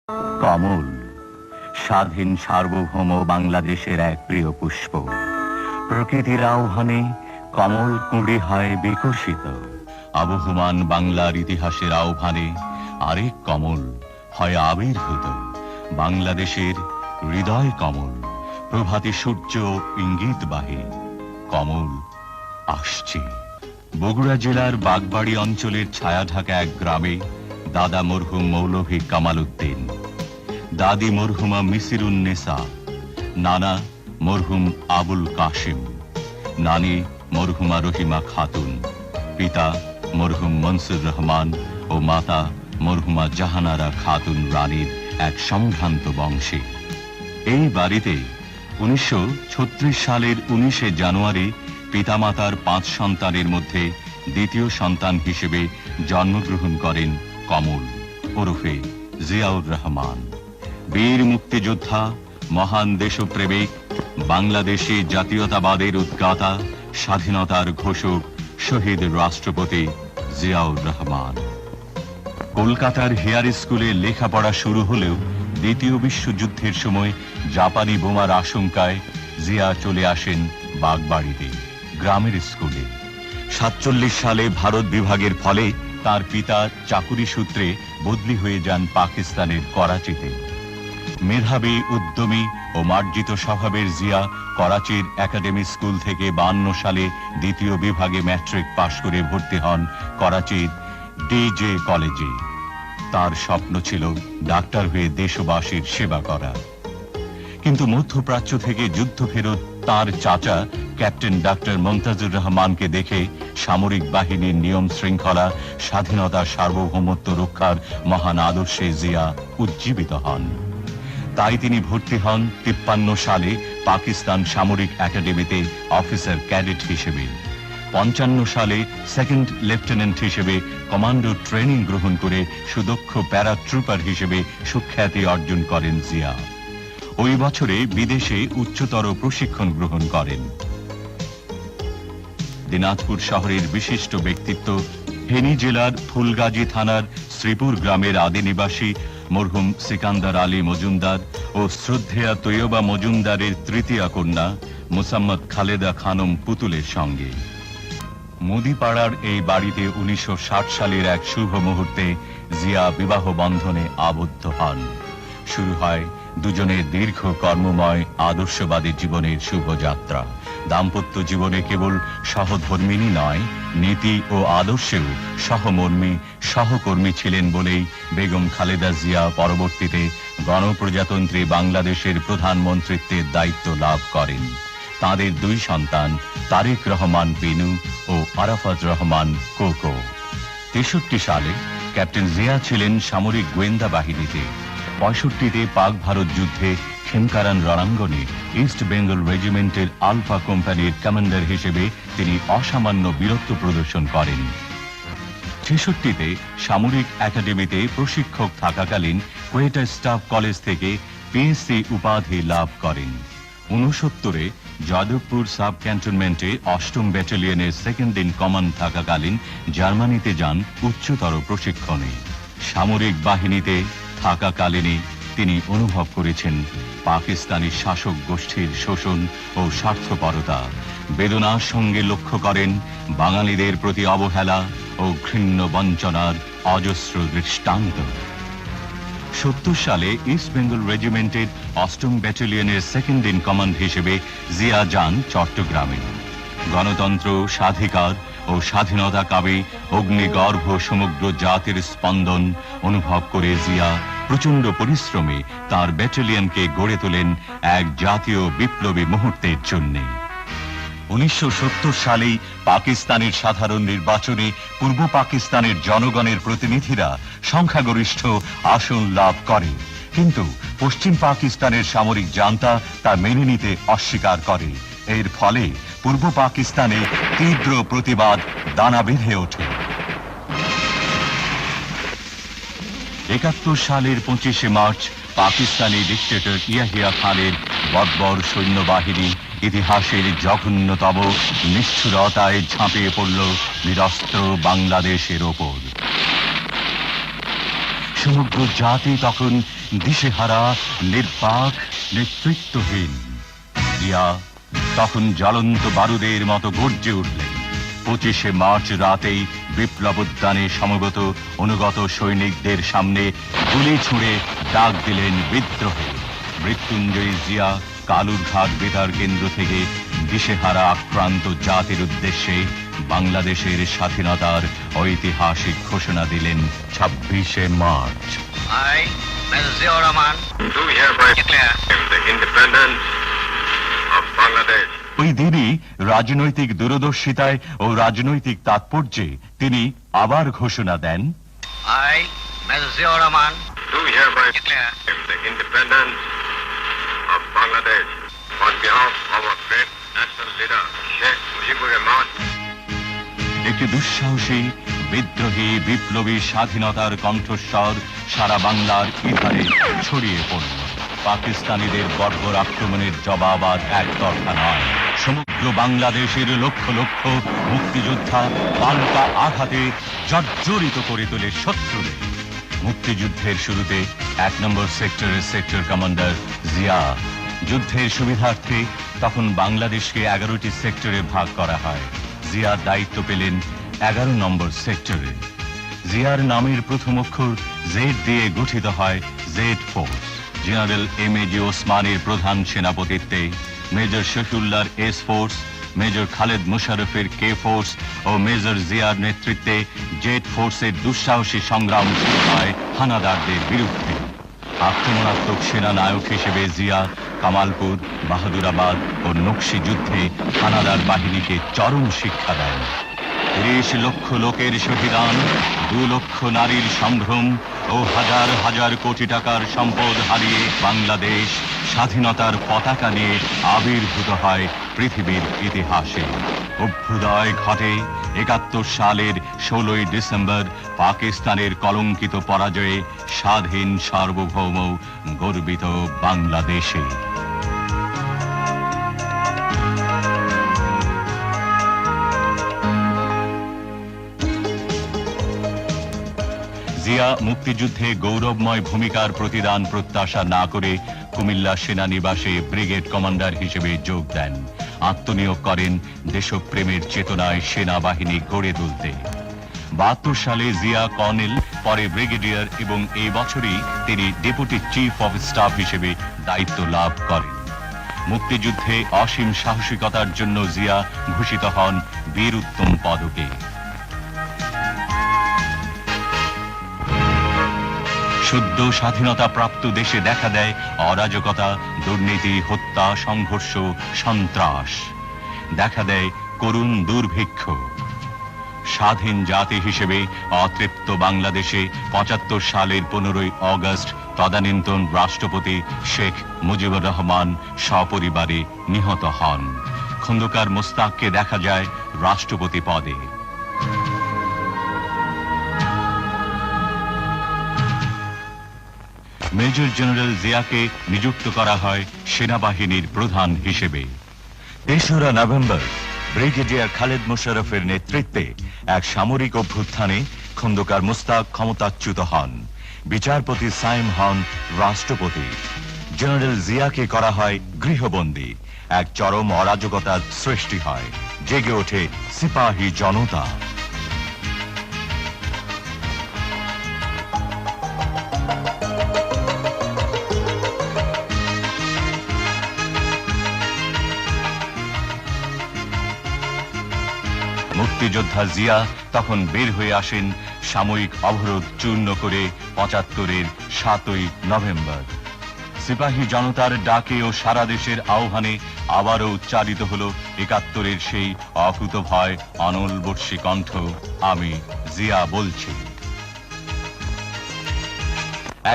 কমল স্বাধীন সার্বভৌম বাংলাদেশের এক প্রিয় পুষ্প। প্রকৃতির আহ্বানে কমল কুঁড়ি হয় বিকশিত। আবহমান বাংলার ইতিহাসের আহ্বানে আরেক কমল হয় আবির্ভূত। বাংলাদেশের হৃদয় কমল, প্রভাতী সূর্য ইঙ্গিতবাহী। কমল আসছে। বগুড়া জেলার বাগবাড়ি অঞ্চলের ছায়াঢাকা এক গ্রামে দাদা মরহুম মৌলভী কামাল উদ্দিন, দাদি মরহুমা মিসিরুন্নেসা, নানা মরহুম আবুল কাশিম, নানি মরহুমা রহিমা খাতুন, পিতা মরহুম মনসুর রহমান ও মাতা মরহুমা জাহানারা খাতুন রানীর এক সম্ভ্রান্ত বংশে। এই বাড়িতে 1936 সালের 19 জানুয়ারি পিতামাতার 5 সন্তানের মধ্যে দ্বিতীয় সন্তান হিসেবে জন্মগ্রহণ করেন কমল ওরফে জিয়াউর রহমান। বীর মুক্তিযোদ্ধা, মহান দেশপ্রেমিক, বাংলাদেশী জাতীয়তাবাদের উদ্গাতা, স্বাধীনতার ঘোষক শহীদ রাষ্ট্রপতি জিয়াউর রহমান। কলকাতার হেয়ার স্কুলে লেখাপড়া শুরু হলেও দ্বিতীয় বিশ্বযুদ্ধের সময় জাপানি বোমার আশঙ্কায় জিয়া চলে আসেন বাগবাড়িতে গ্রামের স্কুলে। 47 সালে ভারত বিভাগের ফলে তার পিতা চাকুরি সূত্রে বদলি হয়ে যান পাকিস্তানের করাচিতে। মেধাবী, উদ্যমী ও মার্জিত স্বভাবের জিয়া করাচির একাডেমি স্কুল থেকে 52 সালে দ্বিতীয় বিভাগে ম্যাট্রিক পাশ করে ভর্তি হন করাচির ডিজে কলেজে। তার স্বপ্ন ছিল ডাক্তার হয়ে দেশবাসীর সেবা করা। কিন্তু মধ্যপ্রাচ্য থেকে যুদ্ধ ফেরত তার চাচা ক্যাপ্টেন ডাক্তার মমতাজুর রহমানকে দেখে সামরিক বাহিনীর নিয়ম শৃঙ্খলা, স্বাধীনতা, সার্বভৌমত্ব রক্ষার মহান আদর্শে জিয়া উজ্জীবিত হন। তাই তিনি ভর্তি হন 53 সালে পাকিস্তান সামরিক একাডেমিতে অফিসার ক্যাডেট হিসেবে। 55 সালে সেকেন্ড লেফটেন্যান্ট হিসেবে কমান্ডো ট্রেনিং গ্রহণ করে সুদক্ষ প্যারাট্রুপার হিসেবে সুখ্যাতি অর্জন করেন জিয়া। ওই বছরে বিদেশে উচ্চতর প্রশিক্ষণ গ্রহণ করেন। দিনাজপুর শহরের বিশিষ্ট ব্যক্তিত্ব, ফেনী জেলার ফুলগাজী থানার শ্রীপুর গ্রামের আদি নিবাসী মরহুম সিকান্দার আলী মজুমদার ও শ্রদ্ধেয়া তৈয়বা মজুমদারের তৃতীয় কন্যা মুসাম্মদ খালেদা খানম পুতুলের সঙ্গে মুদিপাড়ার এই বাড়িতে 1960 সালের এক শুভ মুহূর্তে জিয়া বিবাহ বন্ধনে আবদ্ধ হন। শুরু হয় দুজনের দীর্ঘ কর্মময় আদর্শবাদী জীবনের শুভযাত্রা। দাম্পত্য জীবনে কেবল সহধর্মিনী নয়, নীতি ও আদর্শেও সহমর্মী, সহকর্মী ছিলেন বলেই বেগম খালেদা জিয়া পরবর্তীতে গণপ্রজাতন্ত্রী বাংলাদেশের প্রধানমন্ত্রীত্বের দায়িত্ব লাভ করেন। তাদের 2 সন্তান তারেক রহমান বিনু ও আরাফাত রহমান কোকো। 63 সালে ক্যাপ্টেন জিয়া ছিলেন সামরিক গোয়েন্দা বাহিনীতে। 65-তে পাক ভারত যুদ্ধে খেমকারান রণাঙ্গনে ইস্ট বেঙ্গল রেজিমেন্টের আলফা কোম্পানির কমান্ডার হিসেবে তিনি অসামান্য বীরত্ব প্রদর্শন করেন। 66-তে সামরিক একাডেমিতে প্রশিক্ষক থাকাকালীন কোয়েটা স্টাফ কলেজ থেকে পিএসসি উপাধি লাভ করেন। 69-এ যাদবপুর সাব ক্যান্টনমেন্টে 8ম ব্যাটালিয়নের সেকেন্ড ইন কমান্ড থাকাকালীন জার্মানিতে যান উচ্চতর প্রশিক্ষণে। সামরিক বাহিনীতে থাকাকালীনই তিনি অনুভব করেছেন পাকিস্তানি শাসক গোষ্ঠীর শোষণ ও স্বার্থপরতা। বেদনার সঙ্গে লক্ষ্য করেন বাঙালিদের প্রতি অবহেলা ও ঘৃণ্য বঞ্চনার অজস্র দৃষ্টান্ত। 70 সালে ইস্ট বেঙ্গল রেজিমেন্টের 8ম ব্যাটালিয়নের সেকেন্ড ইন কমান্ড হিসেবে জিয়া যান চট্টগ্রামে। গণতন্ত্র, স্বাধিকার ও স্বাধীনতা কাবে অগ্নিগর্ভ সমগ্র জাতির স্পন্দন অনুভব করে জিয়া প্রচন্ড পরিশ্রমে তার ব্যাটালিয়নকে গড়ে তোলেন এক জাতীয় বিপ্লবী মুহূর্তের জন্য। 1970 সালেই পাকিস্তানের সাধারণ নির্বাচনে পূর্ব পাকিস্তানের জনগণের প্রতিনিধিরা সংখ্যাগরিষ্ঠ আসন লাভ করে, কিন্তু পশ্চিম পাকিস্তানের সামরিক জান্তা তা মেনে নিতে অস্বীকার করে। এর ফলে পূর্ব পাকিস্তানে তীব্র প্রতিবাদ দানা বেঁধে ওঠে। 71 সালের 25 মার্চ পাকিস্তানি ডিক্টেটর ইয়াহিয়া খানের বর্বর সৈন্যবাহিনী ইতিহাসের জঘন্যতম নিষ্ঠুরতায় ঝাঁপিয়ে পড়ল নিরস্ত্র বাংলাদেশের ওপর। সমগ্র জাতি তখন দিশেহারা, নির্বাক, নেতৃত্বহীন। জিয়া তখন জ্বলন্ত বারুদের মতো গর্জে উঠলেন। 25শে মার্চ রাতেই বিপ্লব উদ্যানে সমবেত অনুগত সৈনিকদের সামনে গুলি ছুঁড়ে ডাক দিলেন বিদ্রোহে। মৃত্যুঞ্জয়ী জিয়া কালুরঘাট বেতার কেন্দ্র থেকে দিশেহারা আক্রান্ত জাতির উদ্দেশ্যে বাংলাদেশের স্বাধীনতার ঐতিহাসিক ঘোষণা দিলেন 26শে March. I, Mr. Ziaur Rahman, do hereby declare the independence of Bangladesh. ওই দিনই রাজনৈতিক দূরদর্শিতায় ও রাজনৈতিক তাৎপর্যে তিনি আবার ঘোষণা দেন, I, Mr. Ziaur Rahman, Do hereby declare the independence of Bangladesh on behalf of our great national leader, Sheikh Mujibur Rahman. একটি দুঃসাহসী, বিদ্রোহী, বিপ্লবী স্বাধীনতার কণ্ঠস্বর সারা বাংলার ইধারে ছড়িয়ে পড়ল। পাকিস্তানিদের বর্বর আক্রমণের জবাব আর একতরফা নয়। সমগ্র বাংলাদেশের লক্ষ লক্ষ মুক্তিযোদ্ধা পাল্টা আঘাতে জর্জরিত করে তোলে শত্রুদের। মুক্তিযুদ্ধের শুরুতে 1 নম্বর সেক্টরের সেক্টর কমান্ডার জিয়া। যুদ্ধের সুবিধার্থে তখন বাংলাদেশকে 11টি সেক্টরে ভাগ করা হয়। জিয়া দায়িত্ব পেলেন 11 নম্বর সেক্টরে। জিয়ার নামের প্রথম অক্ষর জেড দিয়ে গঠিত হয় জেড ফোর্স। General M A G. ওসমানের প্রধান সেনাপতিত্বে মেজর শফিউল্লাহর এস ফোর্স, মেজর খালেদ মুশারফের কে ফোর্স ও মেজর জিয়ার নেতৃত্বে জেড ফোর্সের দুঃসাহসী সংগ্রাম শুরু হয় হানাদারদের বিরুদ্ধে। আক্রমণাত্মক সেনা নায়ক হিসেবে জিয়া কামালপুর, বাহাদুরাবাদ ও নকশি যুদ্ধে হানাদার বাহিনীকে চরম শিক্ষা দেন। 30 লক্ষ লোকের শহীদান, 2 লক্ষ নারীর সম্ভ্রম ও হাজার হাজার কোটি টাকার সম্পদ হারিয়ে বাংলাদেশ স্বাধীনতার পতাকা নিয়ে আবির্ভূত হয় পৃথিবীর ইতিহাসে। অভ্যুদয় ঘটে 71 সালের 16ই ডিসেম্বর পাকিস্তানের কলঙ্কিত পরাজয়ে স্বাধীন, সার্বভৌম, গর্বিত বাংলাদেশে। জিয়া মুক্তিযুদ্ধে গৌরবময় ভূমিকার প্রতিদান প্রত্যাশা না করে কুমিল্লা সেনানিবাসে ব্রিগেড কমান্ডার হিসেবে যোগ দেন। আত্মনিয়োগ করেন দেশপ্রেমের চেতনায় সেনাবাহিনী গড়ে তুলতে। 72 সালে জিয়া কর্নেল, পরে ব্রিগেডিয়ার এবং এই বছরই তিনি ডেপুটি চিফ অফ স্টাফ হিসেবে দায়িত্ব লাভ করেন। মুক্তিযুদ্ধে অসীম সাহসিকতার জন্য জিয়া ভূষিত হন বীর উত্তম পদকে। সদ্য স্বাধীনতা প্রাপ্ত দেশে দেখা দেয় অরাজকতা, দুর্নীতি, হত্যা, সংঘর্ষ, সন্ত্রাস। দেখা দেয় করুণ দুর্ভিক্ষ। স্বাধীন জাতি হিসেবে অতৃপ্ত বাংলাদেশে 75 সালের 15ই অগস্ট তদানীন্তন রাষ্ট্রপতি শেখ মুজিবুর রহমান সপরিবারে নিহত হন। খন্দকার মোস্তাককে দেখা যায় রাষ্ট্রপতি পদে। মেজর জেনারেল জিয়াকে নিযুক্ত করা হয় সেনাবাহিনীর প্রধান হিসেবে। 3রা নভেম্বর ব্রিগেডিয়ার খালেদ মুশারফের নেতৃত্বে এক সামরিক অভ্যুত্থানে খন্দকার মোস্তাক ক্ষমতাচ্যুত হন। বিচারপতি সাইম হন রাষ্ট্রপতি। জেনারেল জিয়াকে করা হয় গৃহবন্দী। এক চরম অরাজকতার সৃষ্টি হয়। জেগে ওঠে সিপাহী জনতা। মুক্তিযোদ্ধা জিয়া তখন বের হয়ে আসেন সাময়িক অবরোধ চূর্ণ করে 75-এর 7ই নভেম্বর। সিপাহী জনতার ডাকে ও সারা দেশের আহ্বানে আবারও উচ্চারিত হল 71-এর সেই অকুতভয় অনলবর্ষী কণ্ঠ, আমি জিয়া বলছি।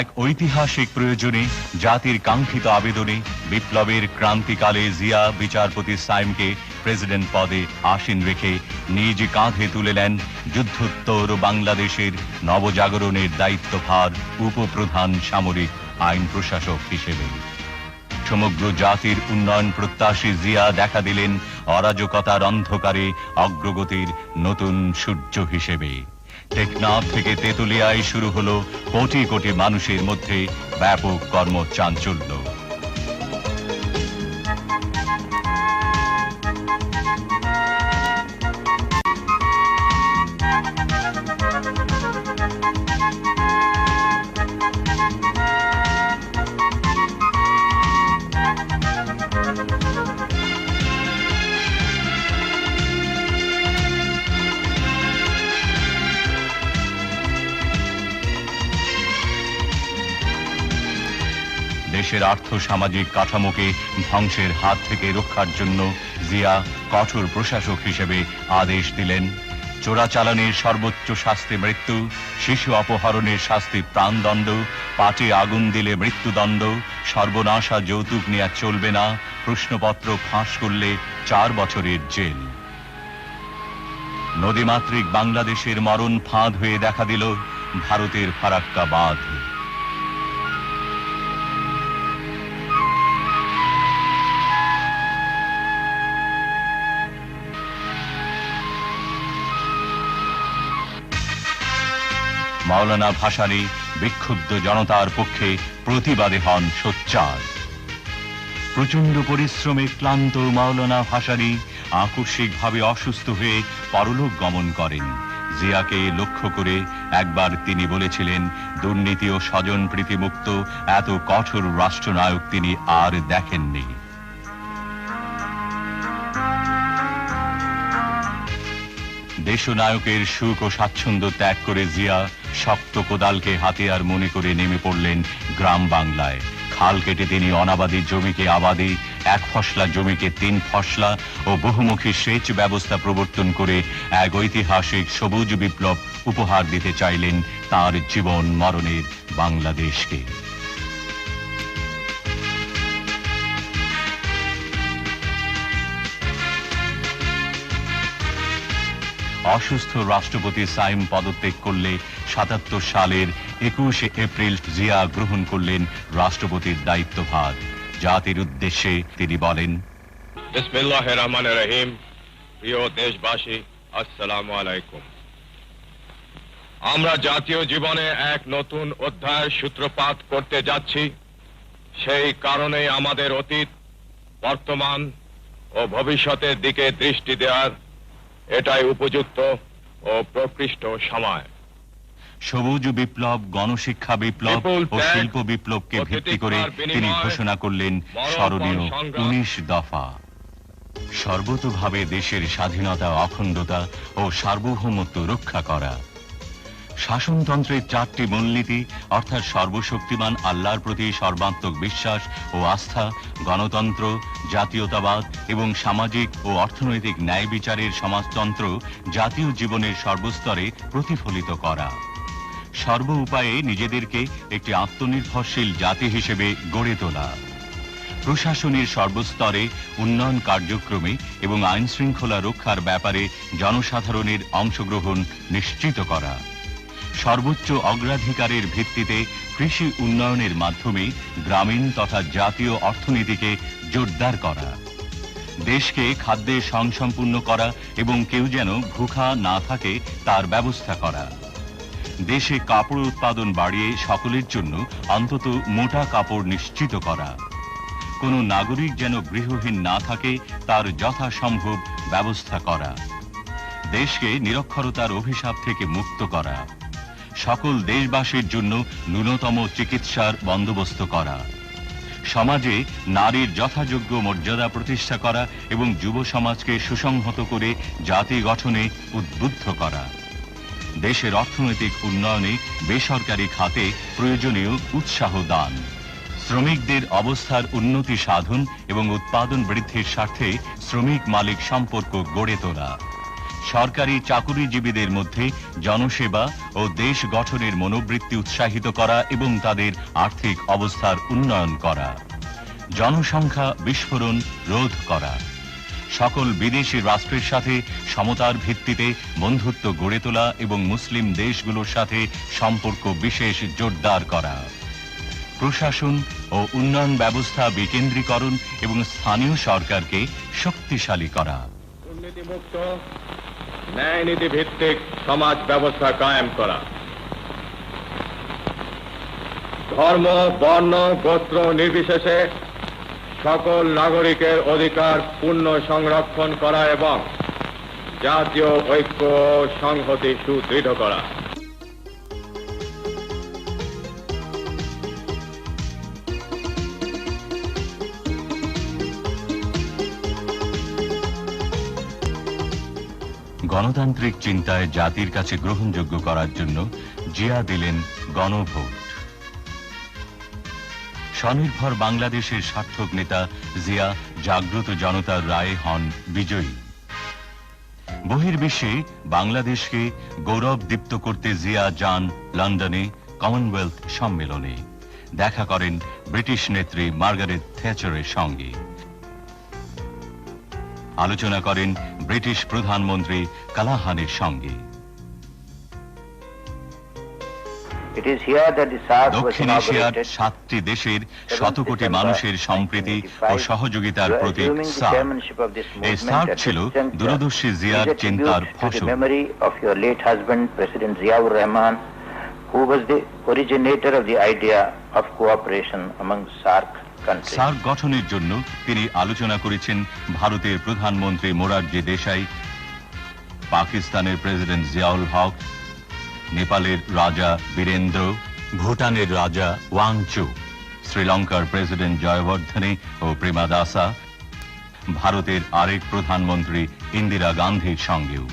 এক ঐতিহাসিক প্রয়োজনে, জাতির কাঙ্ক্ষিত আবেদনে বিপ্লবের ক্রান্তিকালে জিয়া বিচারপতি সাইমকে প্রেসিডেন্ট পদে আসীন রেখে নিজ কাঁধে তুলে নেন যুদ্ধোত্তর বাংলাদেশের নবজাগরণের দায়িত্বভার উপপ্রধান সামরিক আইন প্রশাসক হিসেবে। সমগ্র জাতির উন্নয়ন প্রত্যাশী জিয়া দেখা দিলেন অরাজকতার অন্ধকারে অগ্রগতির নতুন সূর্য হিসেবে। টেকনাফ থেকে তেতুলিয়ায় শুরু হলো কোটি কোটি মানুষের মধ্যে ব্যাপক কর্মচাঞ্চল্য। দেশের আর্থ সামাজিক কাঠামোকে ধ্বংসের হাত থেকে রক্ষার জন্য জিয়া কঠোর প্রশাসক হিসেবে আদেশ দিলেন। চোরাচালানের সর্বোচ্চ শাস্তি মৃত্যু, শিশু অপহরণের শাস্তি প্রাণদণ্ড, পাটে আগুন দিলে মৃত্যুদণ্ড, সর্বনাশা যৌতুক নেওয়া চলবে না, প্রশ্নপত্র ফাঁস করলে 4 বছরের জেল। নদীমাতৃক বাংলাদেশের মরণ ফাঁদ হয়ে দেখা দিল ভারতের ফারাক্কা বাঁধ। মাওলানা ভাসানী বিক্ষুব্ধ জনতার পক্ষে প্রতিবাদে হন সোচ্চার। প্রচন্ড পরিশ্রমে ক্লান্ত মাওলানা ভাসানী আকস্মিকভাবে অসুস্থ হয়ে পরলোক গমন করেন। জিয়াকে লক্ষ্য করে একবার তিনি বলেছিলেন, দুর্নীতি ও স্বজন প্রীতিমুক্ত এত কঠোর রাষ্ট্রনায়ক তিনি আর দেখেননি। দেশনায়কের সুখ ও স্বাচ্ছন্দ্য ত্যাগ করে জিয়া শক্ত কোদালকে হাতিয়ার মনে করে নেমে পড়লেন গ্রাম বাংলায়। খাল কেটে তিনি অনাবাদী জমিকে আবাদি, 1 ফসলা জমিকে 3 ফসলা ও বহুমুখী সেচ ব্যবস্থা প্রবর্তন করে এক ঐতিহাসিক সবুজ বিপ্লব উপহার দিতে চাইলেন তার জীবন মরণের বাংলাদেশকে। অসুস্থ রাষ্ট্রপতি সাইম পদত্যাগ করলে 77 সালের 21 এপ্রিল জিয়া গ্রহণ করলেন রাষ্ট্রপতির দায়িত্বভার। জাতির উদ্দেশ্যে তিনি বলেন, বিসমিল্লাহির রহমানির রহিম। প্রিয় দেশবাসী, আসসালামু আলাইকুম। আমরা জাতীয় জীবনে এক নতুন অধ্যায়ের সূত্রপাত করতে যাচ্ছি। সেই কারণে আমাদের অতীত, বর্তমান ও ভবিষ্যতের দিকে দৃষ্টি দেওয়ার এটাই উপযুক্ত ও প্রকৃষ্ট সময়। সবুজ বিপ্লব, গণশিক্ষা বিপ্লব ও শিল্প বিপ্লবকে ভিত্তি করে তিনি ঘোষণা করলেন স্মরণীয় 19 দফা। সর্বতোভাবে দেশের স্বাধীনতা, অখণ্ডতা ও সার্বভৌমত্ব রক্ষা করা। শাসনতন্ত্রের 4টি মূলনীতি অর্থাৎ সর্বশক্তিমান আল্লাহর প্রতি সর্বাত্মক বিশ্বাস ও আস্থা, গণতন্ত্র, জাতীয়তাবাদ এবং সামাজিক ও অর্থনৈতিক ন্যায় বিচারের সমাজতন্ত্র জাতীয় জীবনের সর্বস্তরে প্রতিফলিত করা। সর্ব উপায়ে নিজেদেরকে একটি আত্মনির্ভরশীল জাতি হিসেবে গড়ে তোলা। প্রশাসনের সর্বস্তরে উন্নয়ন কার্যক্রমে এবং আইন শৃঙ্খলা রক্ষার ব্যাপারে জনসাধারণের অংশগ্রহণ নিশ্চিত করা। সর্বোচ্চ অগ্রাধিকারের ভিত্তিতে কৃষি উন্নয়নের মাধ্যমে গ্রামীণ তথা জাতীয় অর্থনীতিকে জোরদার করা। দেশকে খাদ্যে স্বয়ংসম্পূর্ণ করা এবং কেউ যেন ভুখা না থাকে তার ব্যবস্থা করা। দেশে কাপড় উৎপাদন বাড়িয়ে সকলের জন্য অন্তত মোটা কাপড় নিশ্চিত করা। কোনো নাগরিক যেন গৃহহীন না থাকে তার যথাসম্ভব ব্যবস্থা করা। দেশকে নিরক্ষরতার অভিশাপ থেকে মুক্ত করা। সকল দেশবাসীর জন্য ন্যূনতম চিকিৎসার বন্দোবস্ত করা। সমাজে নারীর যথাযোগ্য মর্যাদা প্রতিষ্ঠা করা এবং যুব সমাজকে সুসংহত করে জাতি গঠনে উদ্বুদ্ধ করা। দেশের অর্থনৈতিক উন্নয়নে বেসরকারি খাতে প্রয়োজনীয় উৎসাহ দান। শ্রমিকদের অবস্থার উন্নতি সাধন এবং উৎপাদন বৃদ্ধির স্বার্থে শ্রমিক মালিক সম্পর্ক গড়ে তোলা। সরকারি চাকুরিজীবীদের মধ্যে জনসেবা ও দেশ গঠনের মনোবৃত্তি উৎসাহিত করা এবং তাদের আর্থিক অবস্থার উন্নয়ন করা। জনসংখ্যা বিস্ফোরণ রোধ করা। সকল বিদেশি রাষ্ট্রের সাথে সমতার ভিত্তিতে বন্ধুত্ব গড়ে তোলা এবং মুসলিম দেশগুলোর সাথে সম্পর্ক বিশেষ জোরদার করা। প্রশাসন ও উন্নয়ন ব্যবস্থা বিকেন্দ্রীকরণ এবং স্থানীয় সরকারকে শক্তিশালী করা। দুর্নীতিমুক্ত, ন্যায় নীতি ভিত্তিক সমাজ ব্যবস্থা কায়েম করা, ধর্ম, বর্ণ, গোত্র নির্বিশেষে সকল নাগরিকের অধিকার পূর্ণ সংরক্ষণ করা এবং জাতীয় ঐক্য ও সংহতি সুদৃঢ় করা। গণতান্ত্রিক চিন্তায় জাতির কাছে গ্রহণযোগ্য করার জন্য জিয়া দিলেন গণভোট। স্বনির্ভর বাংলাদেশের সার্থক নেতা জিয়া জাগ্রত জনতার রায়ে হন বিজয়ী। বহির্বিশ্বে বাংলাদেশকে গৌরব দীপ্ত করতে জিয়া যান লন্ডনে কমনওয়েলথ সম্মেলনে, দেখা করেন ব্রিটিশ নেত্রী মার্গারেট থ্যাচারের সঙ্গে, আলোচনা করেন ব্রিটিশ প্রধানমন্ত্রী কালাহানের সঙ্গে। দক্ষিণ এশিয়ার 7টি দেশের শত কোটি মানুষের সম্প্রীতি ও সহযোগিতার প্রতীক সার্ক। এই সার্ক ছিল দূরদর্শী জিয়ার চিন্তার ফসল। সার্ক গঠনের জন্য তিনি আলোচনা করেছেন ভারতের প্রধানমন্ত্রী মোরারজি দেশাই, পাকিস্তানের প্রেসিডেন্ট জিয়াউল হক, নেপালের রাজা বীরেন্দ্র, ভুটানের রাজা ওয়াংচু, শ্রীলঙ্কার প্রেসিডেন্ট জয়বর্ধনে ও প্রেমাদাসা, ভারতের আরেক প্রধানমন্ত্রী ইন্দিরা গান্ধীর সঙ্গেও।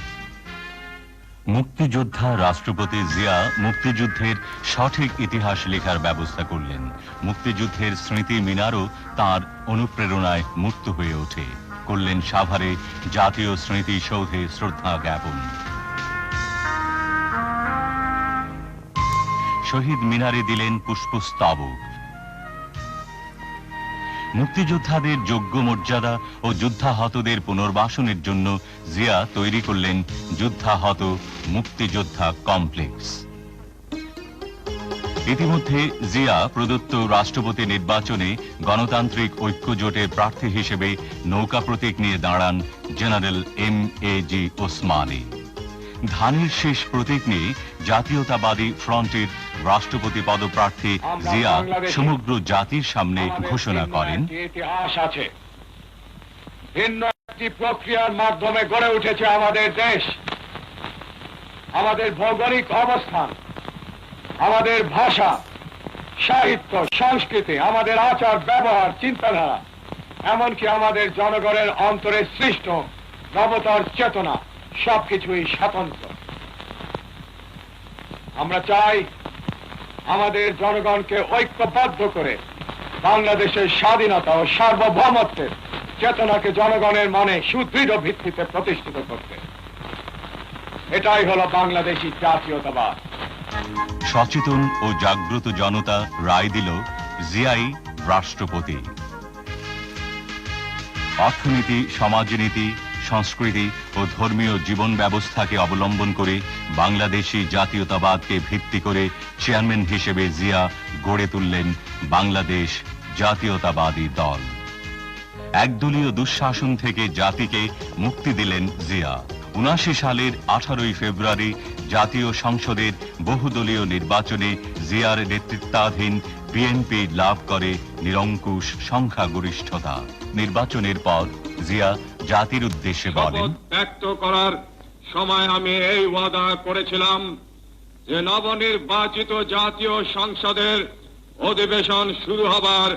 মুক্তিযোদ্ধা রাষ্ট্রপতি জিয়া মুক্তিযুদ্ধের সঠিক ইতিহাস লেখার ব্যবস্থা করলেন। মুক্তিযুদ্ধের স্মৃতি মিনারও তাঁর অনুপ্রেরণায় মুক্ত হয়ে ওঠে। করলেন সাভারে জাতীয় স্মৃতিসৌধে শ্রদ্ধা জ্ঞাপন। শহীদ মিনারে দিলেন পুষ্পস্তবক। মুক্তিযোদ্ধাদের যোগ্য মর্যাদা ও যুদ্ধাহতদের পুনর্বাসনের জন্য জিয়া তৈরি করলেন যুদ্ধাহত মুক্তিযোদ্ধা কমপ্লেক্স। ইতিমধ্যে জিয়া প্রদত্ত রাষ্ট্রপতি নির্বাচনে গণতান্ত্রিক ঐক্য জোটের প্রার্থী হিসেবে নৌকা প্রতীক নিয়ে দাঁড়ান জেনারেল M.A.G. ওসমানী। ধানের শেষ প্রতীক নিয়ে জাতীয়তাবাদী ফ্রন্টের রাষ্ট্রপতি পদপ্রার্থী জিয়া সমগ্র জাতির সামনে ঘোষণা করেন, ইতিহাস আছে, ভিন্ন একটি প্রক্রিয়ার মাধ্যমে গড়ে উঠেছে আমাদের দেশ। আমাদের ভৌগোলিক অবস্থান, আমাদের ভাষা, সাহিত্য, সংস্কৃতি, আমাদের আচার ব্যবহার, চিন্তাধারা, এমনকি আমাদের জনগণের অন্তরে সৃষ্ট নবতর চেতনা সবকিছুই স্বতন্ত্র। আমরা চাই আমাদের জনগণকে ঐক্যবদ্ধ করে বাংলাদেশের স্বাধীনতা ও সার্বভৌমত্বের চেতনাকে জনগণের মনে সুদৃঢ় ভিত্তিতে প্রতিষ্ঠিত করতে। এটাই হলো বাংলাদেশী জাতীয়তাবাদ। সচেতন ও জাগ্রত জনতা রায় দিল জিয়াই রাষ্ট্রপতি। অর্থনীতি, সমাজনীতি, সংস্কৃতি ও ধর্মীয় জীবন ব্যবস্থাকে অবলম্বন করে বাংলাদেশী জাতীয়তাবাদকে ভিত্তি করে চেয়ারম্যান হিসেবে জিয়া গড়ে তুললেন বাংলাদেশ জাতীয়তাবাদী দল। একদলীয় দুঃশাসন থেকে জাতিকে মুক্তি দিলেন জিয়া। ৭৯ সালের 18 ফেব্রুয়ারি জাতীয় সংসদের বহুদলীয় নির্বাচনে জিয়ার নেতৃত্বাধীন বিএনপি লাভ করে নিরঙ্কুশ সংখ্যাগরিষ্ঠতা। নির্বাচনের পর জিয়া জাতির উদ্দেশ্যে বলেন, ব্যক্ত করার সময় আমি এই ওয়াদা করেছিলাম যে নবনির্বাচিত জাতীয় সংসদের অধিবেশন শুরু হবার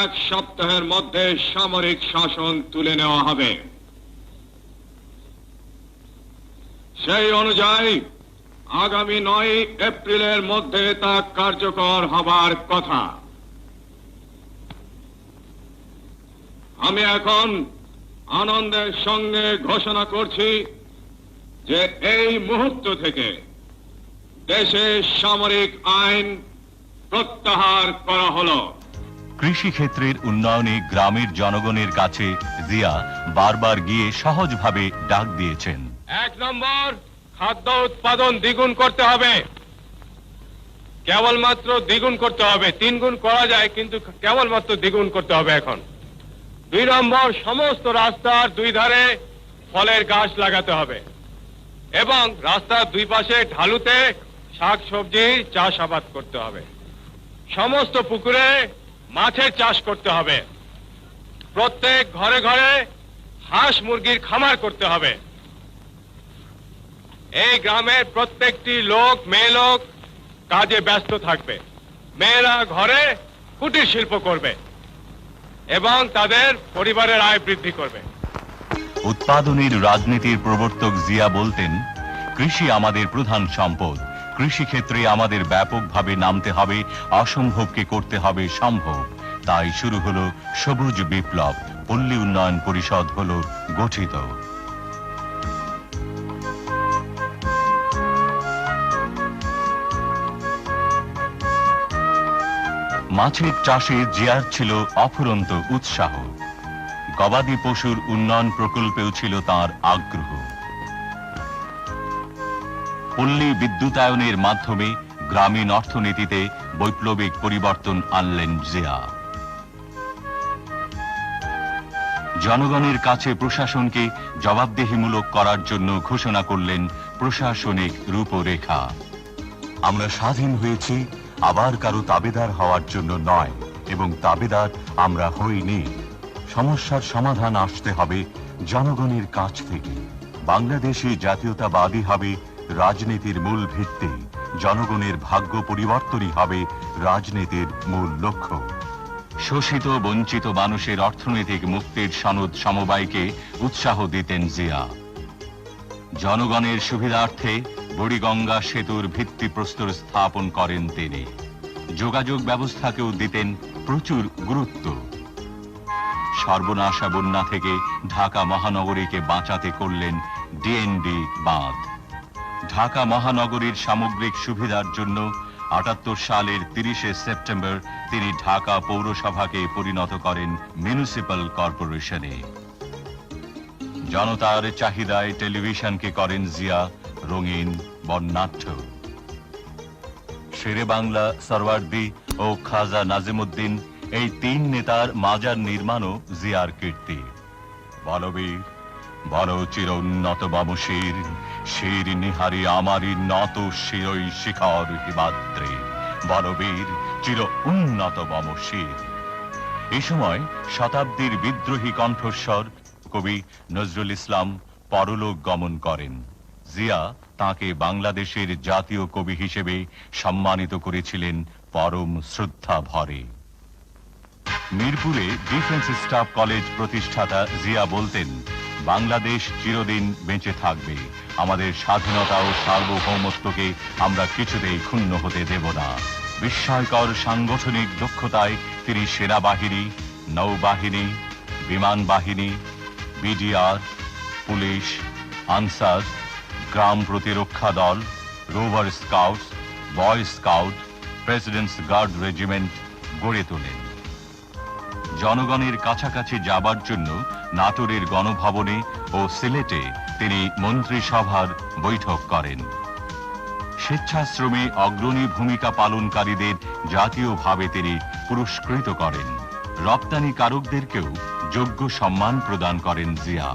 1 সপ্তাহের মধ্যে সামরিক শাসন তুলে নেওয়া হবে। সেই অনুযায়ী আগামী 9 এপ্রিলের মধ্যে তা কার্যকর হবার কথা। আমি এখন আনন্দের সঙ্গে ঘোষণা করছি যে এই মুহূর্ত থেকে দেশে সামরিক আইন প্রত্যাহার করা হলো। কৃষি ক্ষেত্রের উন্নয়নে গ্রামের জনগণের কাছে জিয়া বারবার গিয়ে সহজভাবে ডাক দিয়েছেন। 1 নম্বর, খাদ্য উৎপাদন দ্বিগুণ করতে হবে। কেবলমাত্র দ্বিগুণ করতে হবে, 3 গুণ করা যায়, কিন্তু কেবলমাত্র দ্বিগুণ করতে হবে এখন। 2 নম্বর, সমস্ত রাস্তার 2 ধারে ফলের গাছ লাগাতে হবে। এবং রাস্তার দুই পাশে ঢালুতে শাকসবজি চাষাবাদ করতে হবে। সমস্ত পুকুরে মাছের চাষ করতে হবে। প্রত্যেক ঘরে ঘরে হাঁস মুরগির খামার করতে হবে। এই গ্রামের প্রত্যেকটি লোক, মেয়ে লোক কাজে ব্যস্ত থাকবে। মেয়েরা ঘরে কুটির শিল্প করবে এবং তাদের পরিবারের আয় বৃদ্ধি করবে। উৎপাদনের রাজনীতির প্রবর্তক জিয়া বলতেন, কৃষি আমাদের প্রধান সম্পদ। কৃষি ক্ষেত্রে আমাদের ব্যাপকভাবে নামতে হবে, অসম্ভবকে করতে হবে সম্ভব। তাই শুরু হলো সবুজ বিপ্লব। পল্লী উন্নয়ন পরিষদ হলো গঠিত। মাছের চাষে জিয়ার ছিল অফুরন্ত উৎসাহ। গবাদি পশুর উন্নয়ন প্রকল্পেও ছিল তার আগ্রহ। পল্লী বিদ্যুতায়নের মাধ্যমে গ্রামীণ অর্থনীতিতে বৈপ্লবিক পরিবর্তন আনলেন জিয়া। জনগণের কাছে প্রশাসনকে জবাবদিহিমূলক করার জন্য ঘোষণা করলেন প্রশাসনিক রূপরেখা। আমরা স্বাধীন হয়েছি আবার কারো তাবেদার হওয়ার জন্য নয়, এবং তাবেদার আমরা হইনি। সমস্যার সমাধান আসতে হবে জনগণের কাছ থেকে। বাংলাদেশে জাতীয়তাবাদী হবে রাজনীতির মূল ভিত্তি। জনগণের ভাগ্য পরিবর্তনই হবে রাজনীতির মূল লক্ষ্য। শোষিত বঞ্চিত মানুষের অর্থনৈতিক মুক্তির সনদ সমবায়কে উৎসাহ দিতেন জিয়া। জনগণের সুবিধার্থে বুড়িগঙ্গা সেতুর ভিত্তিপ্রস্তর স্থাপন করেন তিনি। যোগাযোগ ব্যবস্থাকেও দিতেন প্রচুর গুরুত্ব। সর্বনাশা বন্যা থেকে ঢাকা মহানগরীকে বাঁচাতে করলেন ডিএনডি বাঁধ। ঢাকা মহানগরীর সামগ্রিক সুবিধার জন্য ৭৮ সালের ৩০শে সেপ্টেম্বর তিনি ঢাকা পৌরসভাকে পরিণত করেন মিউনিসিপ্যাল কর্পোরেশনে। জনতার চাহিদায় টেলিভিশনকে করেন জিয়া রঙিন বর্ণাঢ্য। শেরে বাংলা সরওয়ার্দী ও খাজা নাজিমুদ্দিন, এই তিন নেতার মাজার নির্মাণও জিয়ার কীর্তি। বলবীর বল চির উন্নত বামশির, শির নিহারি আমারি নত শিরই শিখর হিমাদ্রে। বলবীর চির উন্নত বামশির। এই সময় শতাব্দীর বিদ্রোহী কণ্ঠস্বর কবি নজরুল ইসলাম পরলোক গমন করেন। জিয়া তাকে বাংলাদেশের জাতীয় কবি হিসেবে সম্মানিত করেছিলেন পরম শ্রদ্ধা ভরে। মিরপুরে ডিফেন্স স্টাফ কলেজ প্রতিষ্ঠাতা জিয়া বলতেন, বাংলাদেশ চিরদিন বেঁচে থাকবে। আমাদের স্বাধীনতা ও সার্বভৌমত্বকে আমরা কিছুতেই ক্ষুণ্ণ হতে দেব না। বিস্ময়কর সাংগঠনিক দক্ষতায় তিনি সেনাবাহিনী, নৌবাহিনী, বিমান বাহিনী, বিডিআর, পুলিশ, আনসার, গ্রাম প্রতিরক্ষা দল, rover scouts, boy scout, presidents guard regiment গড়ে তোলেন। জনগণের কাছাকাছি যাবার জন্য নাটোরের গণভবনে ও সিলেটে তিনি মন্ত্রিসভার বৈঠক করেন। স্বেচ্ছাশ্রমে অগ্রণী ভূমিকা পালনকারীদের জাতীয়ভাবে তিনি পুরস্কৃত করেন। রপ্তানিকারকদেরকেও যোগ্য সম্মান প্রদান করেন জিয়া।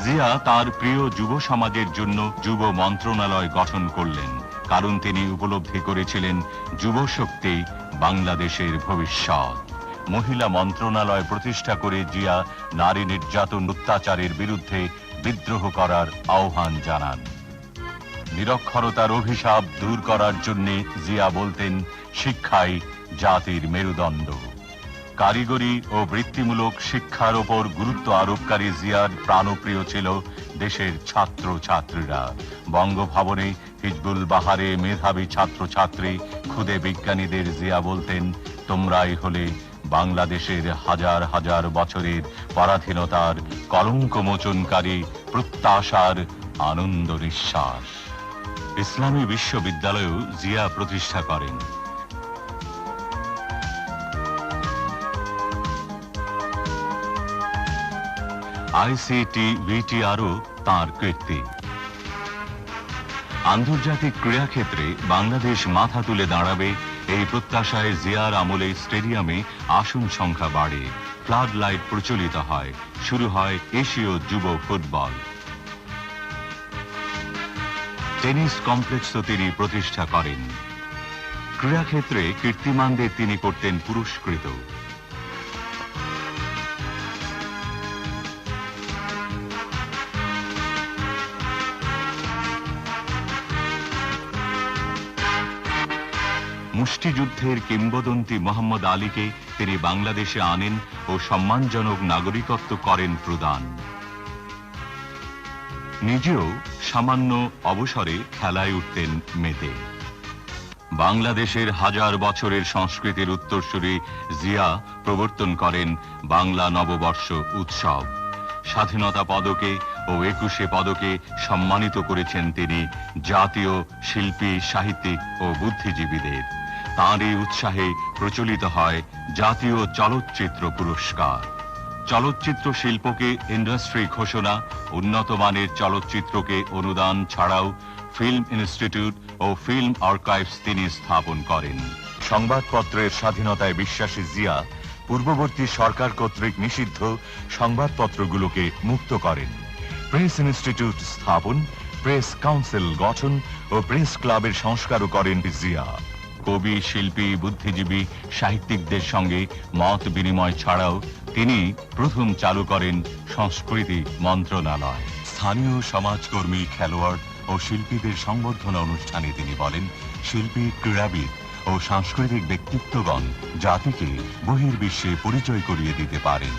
জিয়া তার প্রিয় যুব সমাজের জন্য যুব মন্ত্রণালয় গঠন করলেন, কারণ তিনি উপলব্ধি করেছিলেন যুব শক্তি বাংলাদেশের ভবিষ্যৎ। মহিলা মন্ত্রণালয় প্রতিষ্ঠা করে জিয়া নারী নির্যাতন অত্যাচারের বিরুদ্ধে বিদ্রোহ করার আহ্বান জানান। নিরক্ষরতার অভিশাপ দূর করার জন্য জিয়া বলতেন, শিক্ষাই জাতির মেরুদণ্ড। কারিগরি ও বৃত্তিমূলক শিক্ষার ওপর গুরুত্ব আরোপকারী জিয়ার প্রাণপ্রিয় ছিল দেশের ছাত্র ছাত্রীরা। বঙ্গভবনে হিজবুল বাহারে মেধাবী ছাত্রছাত্রী, ক্ষুদে বিজ্ঞানীদের জিয়া বলতেন, তোমরাই হলে বাংলাদেশের হাজার হাজার বছরের পরাধীনতার কলঙ্ক মোচনকারী প্রত্যাশার আনন্দ নিঃশ্বাস। ইসলামী বিশ্ববিদ্যালয়েও জিয়া প্রতিষ্ঠা করেন। আইসিটি ভিটিআরও তাঁর কীর্তি। আন্তর্জাতিক ক্রীড়াক্ষেত্রে বাংলাদেশ মাথা তুলে দাঁড়াবে এই প্রত্যাশায় জিয়ার আমলে স্টেডিয়ামে আসন সংখ্যা বাড়ে, ফ্লাড লাইট প্রচলিত হয়, শুরু হয় এশীয় যুব ফুটবল। টেনিস কমপ্লেক্সও তিনি প্রতিষ্ঠা করেন। ক্রীড়াক্ষেত্রে কীর্তিমানদের তিনি করতেন পুরস্কৃত। মুষ্টিযুদ্ধের কিংবদন্তি মোহাম্মদ আলীকে তিনি বাংলাদেশে আনেন ও সম্মানজনক নাগরিকত্ব করেন প্রদান। নিজেও সামান্য অবসরে খেলায় উঠতেন মেতে। বাংলাদেশের হাজার বছরের সংস্কৃতির উত্তরসূরি জিয়া প্রবর্তন করেন বাংলা নববর্ষ উৎসব। স্বাধীনতা পদকে ও ২১শে পদকে সম্মানিত করেছেন তিনি জাতীয় শিল্পী, সাহিত্যিক ও বুদ্ধিজীবীদের। তাঁরই উৎসাহে প্রচলিত হয় জাতীয় চলচ্চিত্র পুরস্কার। চলচ্চিত্র শিল্পকে ইন্ডাস্ট্রি ঘোষণা, উন্নত মানের চলচ্চিত্রকে অনুদান ছাড়াও ফিল্ম ইনস্টিটিউট ও ফিল্ম আর্কাইভস তিনি স্থাপন করেন। সংবাদপত্রের স্বাধীনতায় বিশ্বাসী জিয়া পূর্ববর্তী সরকার কর্তৃক নিষিদ্ধ সংবাদপত্রগুলোকে মুক্ত করেন। প্রেস ইনস্টিটিউট স্থাপন, প্রেস কাউন্সিল গঠন ও প্রেস ক্লাবের সংস্কারও করেন জিয়া। কবি, শিল্পী, বুদ্ধিজীবী, সাহিত্যিকদের সঙ্গে মত বিনিময় ছাড়াও তিনি প্রথম চালু করেন সংস্কৃতি মন্ত্রণালয়। স্থানীয় সমাজকর্মী, খেলোয়াড় ও শিল্পীদের সংবর্ধনা অনুষ্ঠানে তিনি বলেন, শিল্পী, ক্রীড়াবিদ ও সাংস্কৃতিক ব্যক্তিত্বগণ জাতিকে বহির্বিশ্বে পরিচয় করিয়ে দিতে পারেন।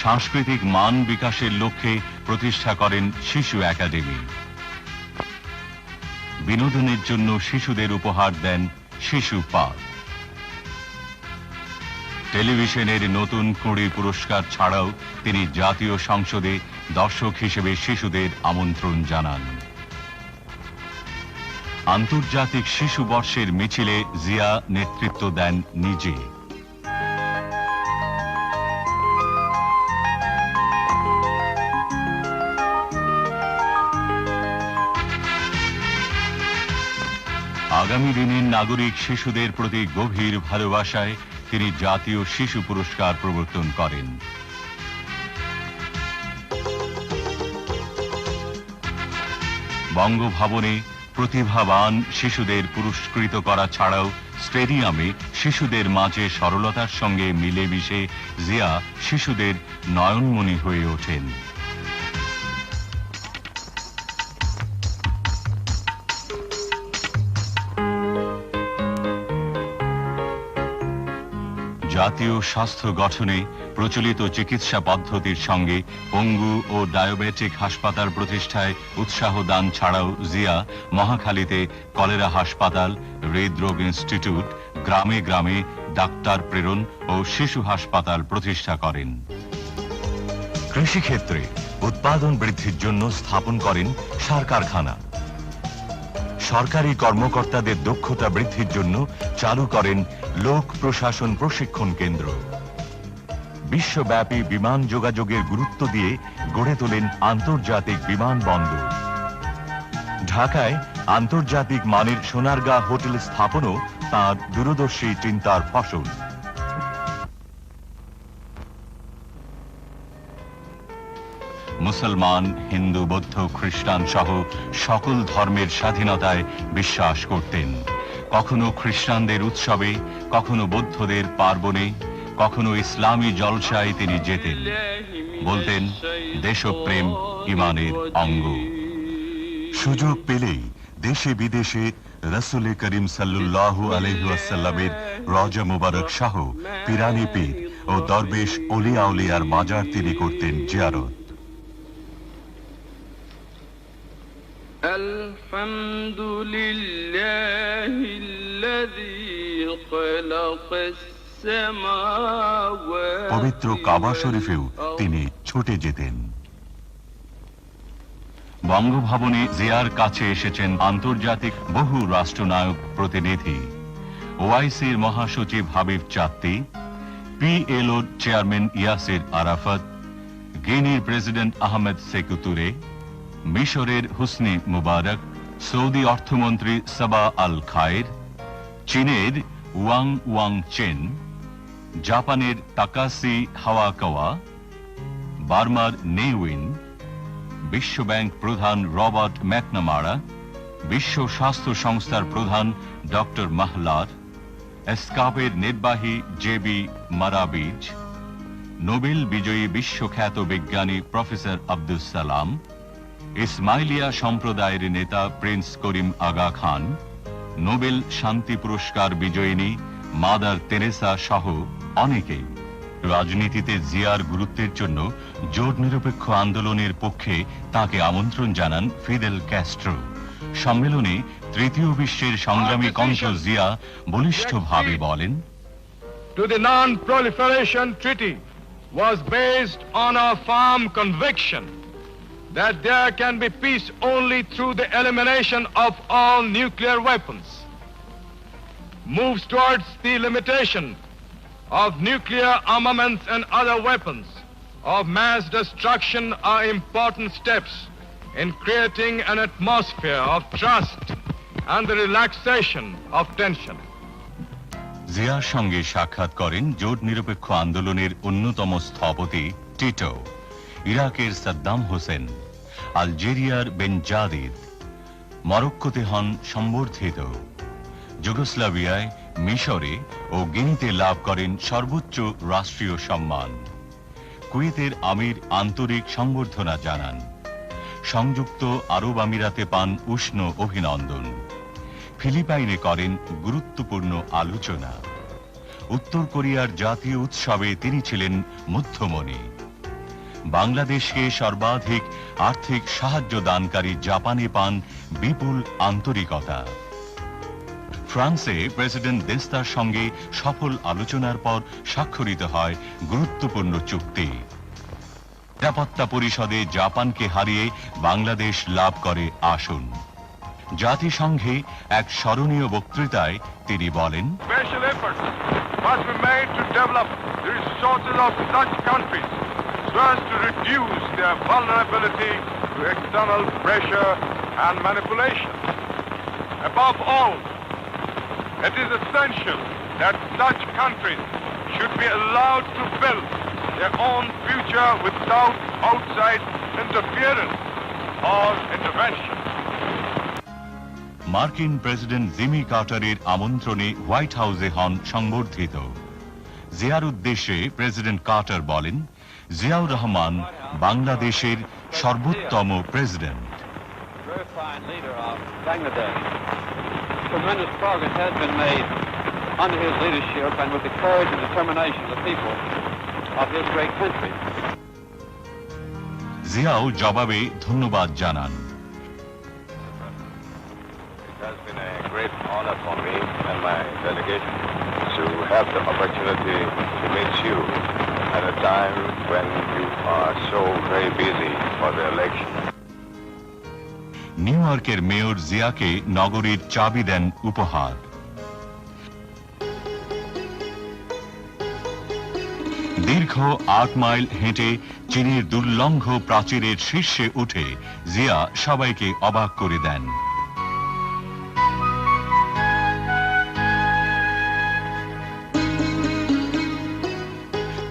সাংস্কৃতিক মান বিকাশের লক্ষ্যে প্রতিষ্ঠা করেন শিশু একাডেমি। বিনোদনের জন্য শিশুদের উপহার দেন শিশু পার্ক। টেলিভিশনের নতুন কুঁড়ি পুরস্কার ছাড়াও তিনি জাতীয় সংসদে দর্শক হিসেবে শিশুদের আমন্ত্রণ জানান। আন্তর্জাতিক শিশু বর্ষের মিছিলে জিয়া নেতৃত্ব দেন নিজে। আগামী দিনের নাগরিক শিশুদের প্রতি গভীর ভালোবাসায় তিনি জাতীয় শিশু পুরস্কার প্রবর্তন করেন। বঙ্গভবনে প্রতিভাবান শিশুদের পুরস্কৃত করা ছাড়াও স্টেডিয়ামে শিশুদের মাঝে সরলতার সঙ্গে মিলেমিশে জিয়া শিশুদের নয়নমণি হয়ে ওঠেন। জাতীয় স্বাস্থ্য গঠনে প্রচলিত চিকিৎসা পদ্ধতির সঙ্গে পঙ্গু ও ডায়াবেটিক হাসপাতাল প্রতিষ্ঠায় উৎসাহ দান ছাড়াও জিয়া মহাখালীতে কলেরা হাসপাতাল, হৃদরোগ ইনস্টিটিউট, গ্রামে গ্রামে ডাক্তার প্রেরণ ও শিশু হাসপাতাল প্রতিষ্ঠা করেন। কৃষিক্ষেত্রে উৎপাদন বৃদ্ধির জন্য স্থাপন করেন সার কারখানা। সরকারি কর্মকর্তাদের দক্ষতা বৃদ্ধির জন্য চালু করেন লোক প্রশাসন প্রশিক্ষণ কেন্দ্র। বিশ্বব্যাপী বিমান যোগাযোগের গুরুত্ব দিয়ে গড়ে তোলেন আন্তর্জাতিক বিমানবন্দর। ঢাকায় আন্তর্জাতিক মানের সোনারগাঁ হোটেল স্থাপনও তাঁর দূরদর্শী চিন্তার ফসল। মুসলমান, হিন্দু, বৌদ্ধ, খ্রিস্টান সহ সকল ধর্মের স্বাধীনতায় বিশ্বাস করতেন। কখনো খ্রিস্টানদের উৎসবে, কখনো বৌদ্ধদের পার্বণে, কখনো ইসলামী জলসায় তিনি যেতেন। বলতেন, দেশপ্রেম ইমানের অঙ্গ। সুযোগ পেলেই দেশে বিদেশে রাসূল করিম সাল্লাল্লাহু আলাইহি ওয়াসাল্লামের রওজা মুবারক সহ পিরানি পীর ও দরবেশ ওলিয়া আউলিয়ার মাজার তিনি করতেন জিয়ারত। পবিত্র কাবা শরীফেও তিনি ছুটে যেতেন। বঙ্গভবনে জিয়ার কাছে এসেছেন আন্তর্জাতিক বহু রাষ্ট্রনায়ক, প্রতিনিধি। ওআইসির মহাসচিব হাবিব চাত্তি, পিএলওর চেয়ারম্যান ইয়াসির আরাফাত, গিনির প্রেসিডেন্ট আহমেদ সেকু তুরে, মিশরের হুসনি মুবারক, সৌদি অর্থমন্ত্রী সাবা আল খায়ের, চীনের ওয়াং ওয়াং চেন, জাপানের তাকাসি হাওয়াকাওয়া, বার্মার নেউইন, বিশ্বব্যাংক প্রধান রবার্ট ম্যাকনামারা, বিশ্ব স্বাস্থ্য সংস্থার প্রধান ডক্টর মাহলার, এসকাপের নির্বাহী জেবি মারাবিজ, নোবেল বিজয়ী বিশ্বখ্যাত বিজ্ঞানী প্রফেসর আব্দুস সালাম, ইসমাইলিয়া সম্প্রদায়ের নেতা প্রিন্স করিম আগা খান, নোবেল শান্তি পুরস্কার বিজয়িনী মাদার তেরেসা সহ অনেকেই। রাজনীতিতে জিয়ার গুরুত্বের জন্য জোট নিরপেক্ষ আন্দোলনের পক্ষে তাকে আমন্ত্রণ জানান ফিদেল ক্যাস্ট্রো। সম্মেলনে তৃতীয় বিশ্বের সংগ্রামী কণ্ঠ জিয়া বলিষ্ঠভাবে বলেন, To the Non-Proliferation Treaty was based on a firm conviction that there can be peace only through the elimination of all nuclear weapons. Moves towards the limitation of nuclear armaments and other weapons of mass destruction are important steps in creating an atmosphere of trust and the relaxation of tension. জিয়ার সঙ্গে সাক্ষাৎ করেন জোট নিরপেক্ষ আন্দোলনের অন্যতম স্থপতি Tito, ইরাকের সাদ্দাম হোসেন, আলজেরিয়ার বেনজাদিদ, মরক্কোতে হন সম্বর্ধিত, যুগোস্লাভিয়ায়, মিশরে ও গিনিতে লাভ করেন সর্বোচ্চ রাষ্ট্রীয় সম্মান। কুয়েতের আমির আন্তরিক সংবর্ধনা জানান। সংযুক্ত আরব আমিরাতে পান উষ্ণ অভিনন্দন। ফিলিপাইনে করেন গুরুত্বপূর্ণ আলোচনা। উত্তর কোরিয়ার জাতীয় উৎসবে তিনি ছিলেন মধ্যমণি। বাংলাদেশকে সর্বাধিক আর্থিক সাহায্য দানকারী জাপানে পান বিপুল আন্তরিকতা। ফ্রান্সে প্রেসিডেন্ট দেস্তার সঙ্গে সফল আলোচনার পর স্বাক্ষরিত হয় গুরুত্বপূর্ণ চুক্তি। নিরাপত্তা পরিষদে জাপানকে হারিয়ে বাংলাদেশ লাভ করে আসন। জাতিসংঘে এক স্মরণীয় বক্তৃতায় তিনি বলেন, Special efforts must be made to develop the resources of such countries so as to reduce their vulnerability to external pressure and manipulation. Above all, it is essential that such countries should be allowed to build their own future without outside interference or intervention. মার্কিন president Jimmy কার্টারের আমন্ত্রণে white হাউসে হন সংবর্ধিত। জিয়ার উদ্দেশ্যে president Carter বলেন, জিয়াউর রহমান বাংলাদেশের সর্বোত্তম president. Very fine leader of Bangladesh. Tremendous progress has been made under his leadership and with the courage and determination of the people of this great country. Xiao জবাবে ধন্যবাদ জানান। It has been a great honor for me and my delegation to have the opportunity to meet you at a time when you are so very busy for the election. New ইয়র্কের mayor জিয়াকে নগরীর চাবি দেন উপহার। দীর্ঘ ৮ mile হেঁটে চীনের দুর্লঙ্ঘ প্রাচীরের শীর্ষে উঠে জিয়া সবাইকে অবাক করে দেন।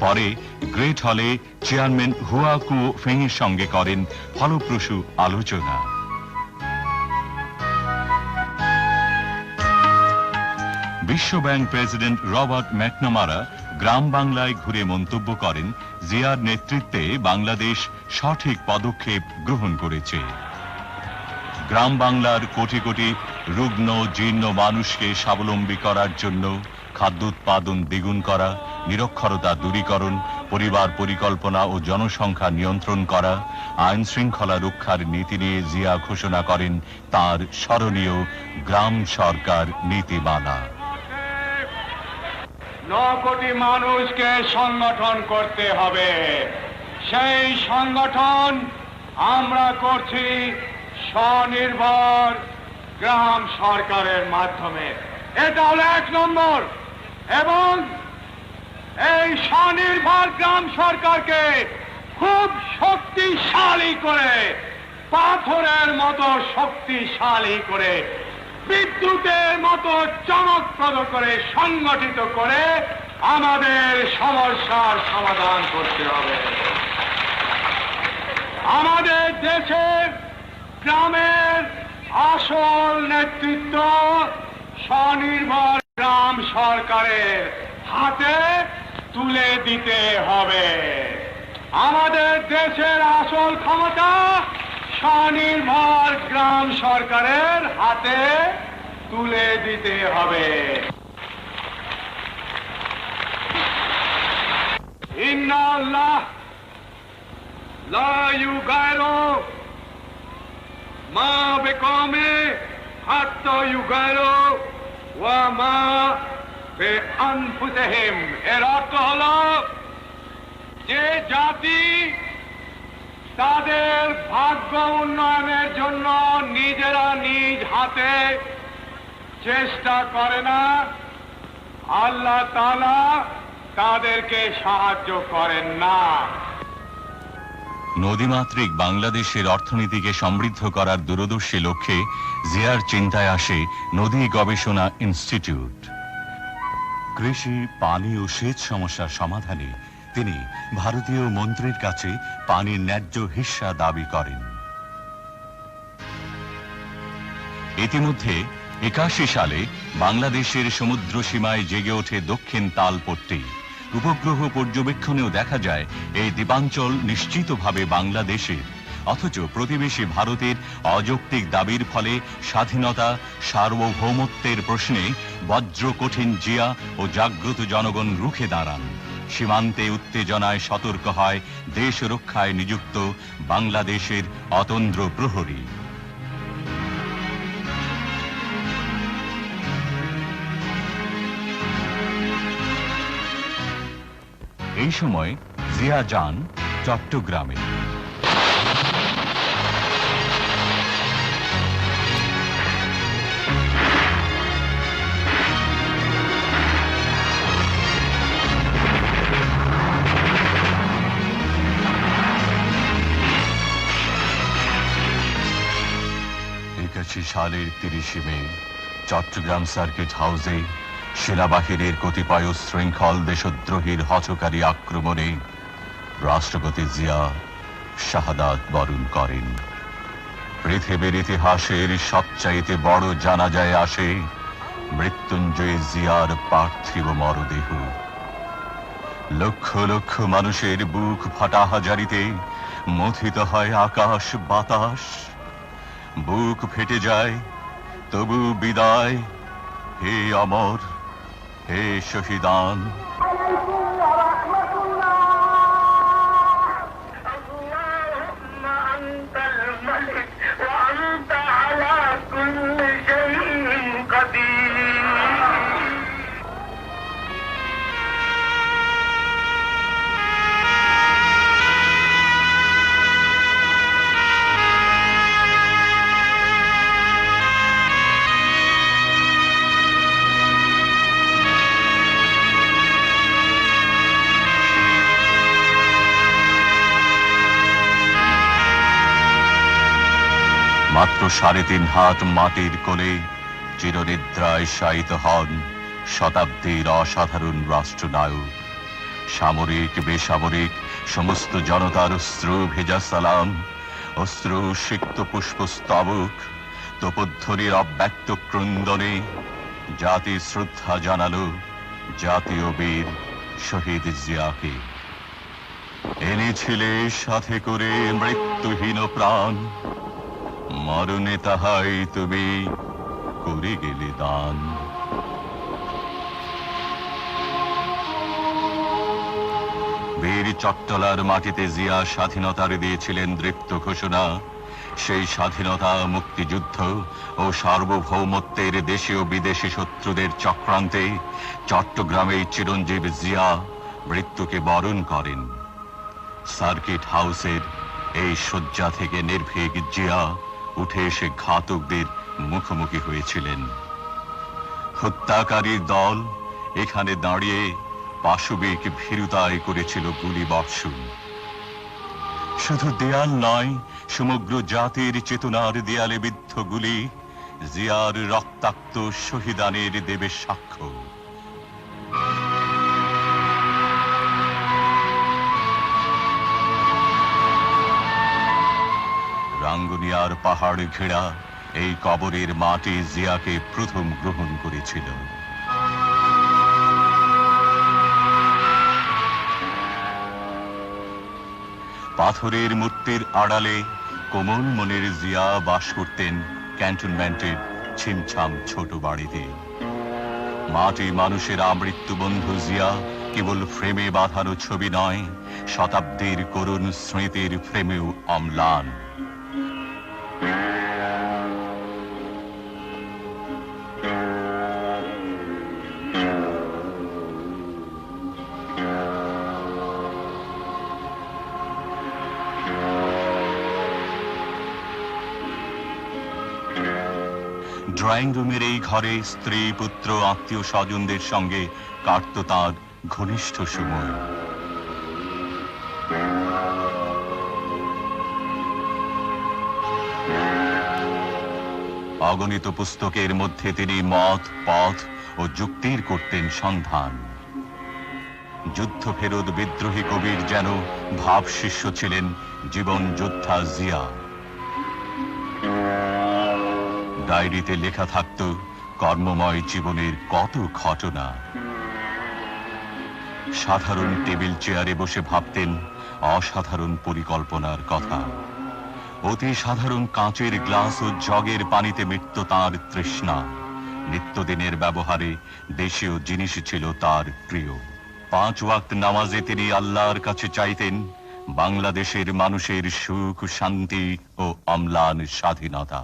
পরে গ্রেট হলে চেয়ারম্যান হুয়া কুও ফেংয়ের সঙ্গে করেন ফলপ্রসূ আলোচনা। বিশ্বব্যাংক প্রেসিডেন্ট রবার্ট ম্যাকনামারা গ্রাম বাংলায় ঘুরে মন্তব্য করেন, জিয়ার নেতৃত্বে বাংলাদেশ সঠিক পদক্ষেপ গ্রহণ করেছে। গ্রাম বাংলার কোটি কোটি রুগ্ন জীর্ণ মানুষকে স্বাবলম্বী করার জন্য খাদ্য উৎপাদন দ্বিগুণ করা, নিরক্ষরতা দূরীকরণ, পরিবার পরিকল্পনা ও জনসংখ্যা নিয়ন্ত্রণ করা, আইন শৃঙ্খলা রক্ষার নীতি নিয়ে জিয়া ঘোষণা করেন তার স্মরণীয় গ্রাম সরকার নীতিমালা। 9 কোটি মানুষকে সংগঠন করতে হবে। সেই সংগঠন আমরা করছি স্বনির্ভর গ্রাম সরকারের মাধ্যমে। এটা হলো 1 নম্বর। এবং এই স্বনির্ভর গ্রাম সরকারকে খুব শক্তিশালী করে, পাথরের মতো শক্তিশালী করে বিদ্যুতের মতো চমকপ্রদ করে সংগঠিত করে আমাদের সমস্যার সমাধান করতে হবে। আমাদের দেশের গ্রামের আসল নেতৃত্ব স্বনির্ভর গ্রাম সরকারের হাতে তুলে দিতে হবে। আমাদের দেশের আসল ক্ষমতা স্বনির্ভর গ্রাম সরকারের হাতে তুলে দিতে হবে। ইন্নাল্লাহ লা ইউগাইরু মা বিকওমে হাত্তা ইউগাইরু ওয়া মা বিআনফুসিহিম। এর অর্থ হলো যে জাতি তাদের ভাগ্য উন্নয়নের জন্য নিজেরা নিজ হাতে চেষ্টা করে না, আল্লাহ তাআলা তাদেরকে সাহায্য করেন না। নদীমাতৃক বাংলাদেশের অর্থনীতিকে সমৃদ্ধ করার দূরদর্শী লক্ষ্যে জিয়ার চিন্তায় আসে নদী গবেষণা ইনস্টিটিউট। কৃষি, পানি ও সেচ সমস্যার সমাধানে তিনি ভারতীয় মন্ত্রীর কাছে পানির ন্যায্য হিস্সা দাবি করেন। ইতিমধ্যে 81 সালে বাংলাদেশের সমুদ্র সীমায় জেগে ওঠে দক্ষিণ তালপট্টি। উপগ্রহ পর্যবেক্ষণেও দেখা যায় এই দ্বীপাঞ্চল নিশ্চিতভাবে বাংলাদেশের, অথচ প্রতিবেশী ভারতের অযৌক্তিক দাবির ফলে স্বাধীনতা, সার্বভৌমত্বের প্রশ্নে বজ্র কঠিন জিয়া ও জাগ্রত জনগণ রুখে দাঁড়ান। সীমান্তে উত্তেজনায় সতর্ক হয় দেশ রক্ষায় নিযুক্ত বাংলাদেশের অতন্দ্র প্রহরী। এই সময় জিয়া যান চট্টগ্রামে। সালের 30 মে চট্টগ্রাম সার্কিট হাউসে সেনাবাহিনীর কতিপয় শৃঙ্খল দেশদ্রোহীর হঠকারী আক্রমণে রাষ্ট্রপতি জিয়া শাহাদাত বরণ করেন। পৃথিবীর ইতিহাসের সবচাইতে বড় জানাজায় আসে মৃত্যুঞ্জয় জিয়ার পার্থিব মরদেহ। লক্ষ লক্ষ মানুষের বুক ফাটা হাজারিতে মথিত হয় আকাশ বাতাস। বুক ফেটে যায় তবু বিদায়, হে অমর, হে শহীদান। মাত্র 3.5 হাত মাটির কোলে চিরনিদ্রায় শায়িত হন শতাব্দীর অসাধারণ রাষ্ট্রনায়ক। সামরিক বেসামরিক সমস্ত জনতার অশ্রু ভেজা সালাম, অশ্রু সিক্ত পুষ্পস্তবক, তোপধ্বনির অব্যক্ত ক্রন্দনে জাতি শ্রদ্ধা জানালো জাতীয় বীর শহীদ জিয়াকে। এনেছিলে সাথে করে মৃত্যুহীন প্রাণ, মরণে তাহাই তুমি করে গেলে দান। বীর চট্টলার মাটিতে জিয়া স্বাধীনতার দিয়েছিলেন দৃপ্ত ঘোষণা। সেই স্বাধীনতা, মুক্তিযুদ্ধ ও সার্বভৌমত্বের দেশীয় বিদেশি শত্রুদের চক্রান্তে চট্টগ্রামে চিরঞ্জীব জিয়া মৃত্যুকে বরণ করেন। সার্কিট হাউসের এই শয্যা থেকে নির্ভীক জিয়া উঠে এসে ঘাতকদের মুখোমুখি হয়েছিলেন। হত্যাকারীর দল এখানে দাঁড়িয়ে পাশবিক ভীরুতায় করেছিল গুলি বর্ষণ। শুধু দেয়াল নয়, সমগ্র জাতির চেতনার দেয়ালে বিদ্ধ গুলি জিয়ার রক্তাক্ত শহীদানের দেবে সাক্ষ্য। রাঙ্গুনিয়ার পাহাড় ঘেরা এই কবরের মাটি জিয়াকে প্রথম গ্রহণ করেছিল। পাথরের মূর্তির আড়ালে কোমল মনের জিয়া বাস করতেন ক্যান্টনমেন্টের ছিমছাম ছোট বাড়িতে। মাটি মানুষের আমৃত্যু বন্ধু জিয়া কেবল ফ্রেমে বাঁধানো ছবি নয়, শতাব্দীর করুণ স্মৃতির ফ্রেমেও অম্লান। ড্রয়িং রুমের এই ঘরে স্ত্রী, পুত্র, আত্মীয় স্বজনদের সঙ্গে কাটত তাঁর ঘনিষ্ঠ সময়। অগণিত পুস্তকের মধ্যে তিনি মত, পথ ও যুক্তির করতেন সন্ধান। যুদ্ধ ফেরত বিদ্রোহী কবির যেন ভাব শিষ্য ছিলেন জীবন যোদ্ধা জিয়া। ডায়েরিতে লেখা থাকত কর্মময় জীবনের কত ঘটনা। সাধারণ টেবিল চেয়ারে বসে ভাবতেন অসাধারণ পরিকল্পনার কথা। অতি সাধারণ কাঁচের গ্লাস ও জগের পানিতে মিটত তাঁর তৃষ্ণা। নিত্যদিনের ব্যবহারে দেশীয় জিনিস ছিল তার প্রিয়। 5 ওয়াক্ত নামাজে তিনি আল্লাহর কাছে চাইতেন বাংলাদেশের মানুষের সুখ, শান্তি ও অম্লান স্বাধীনতা।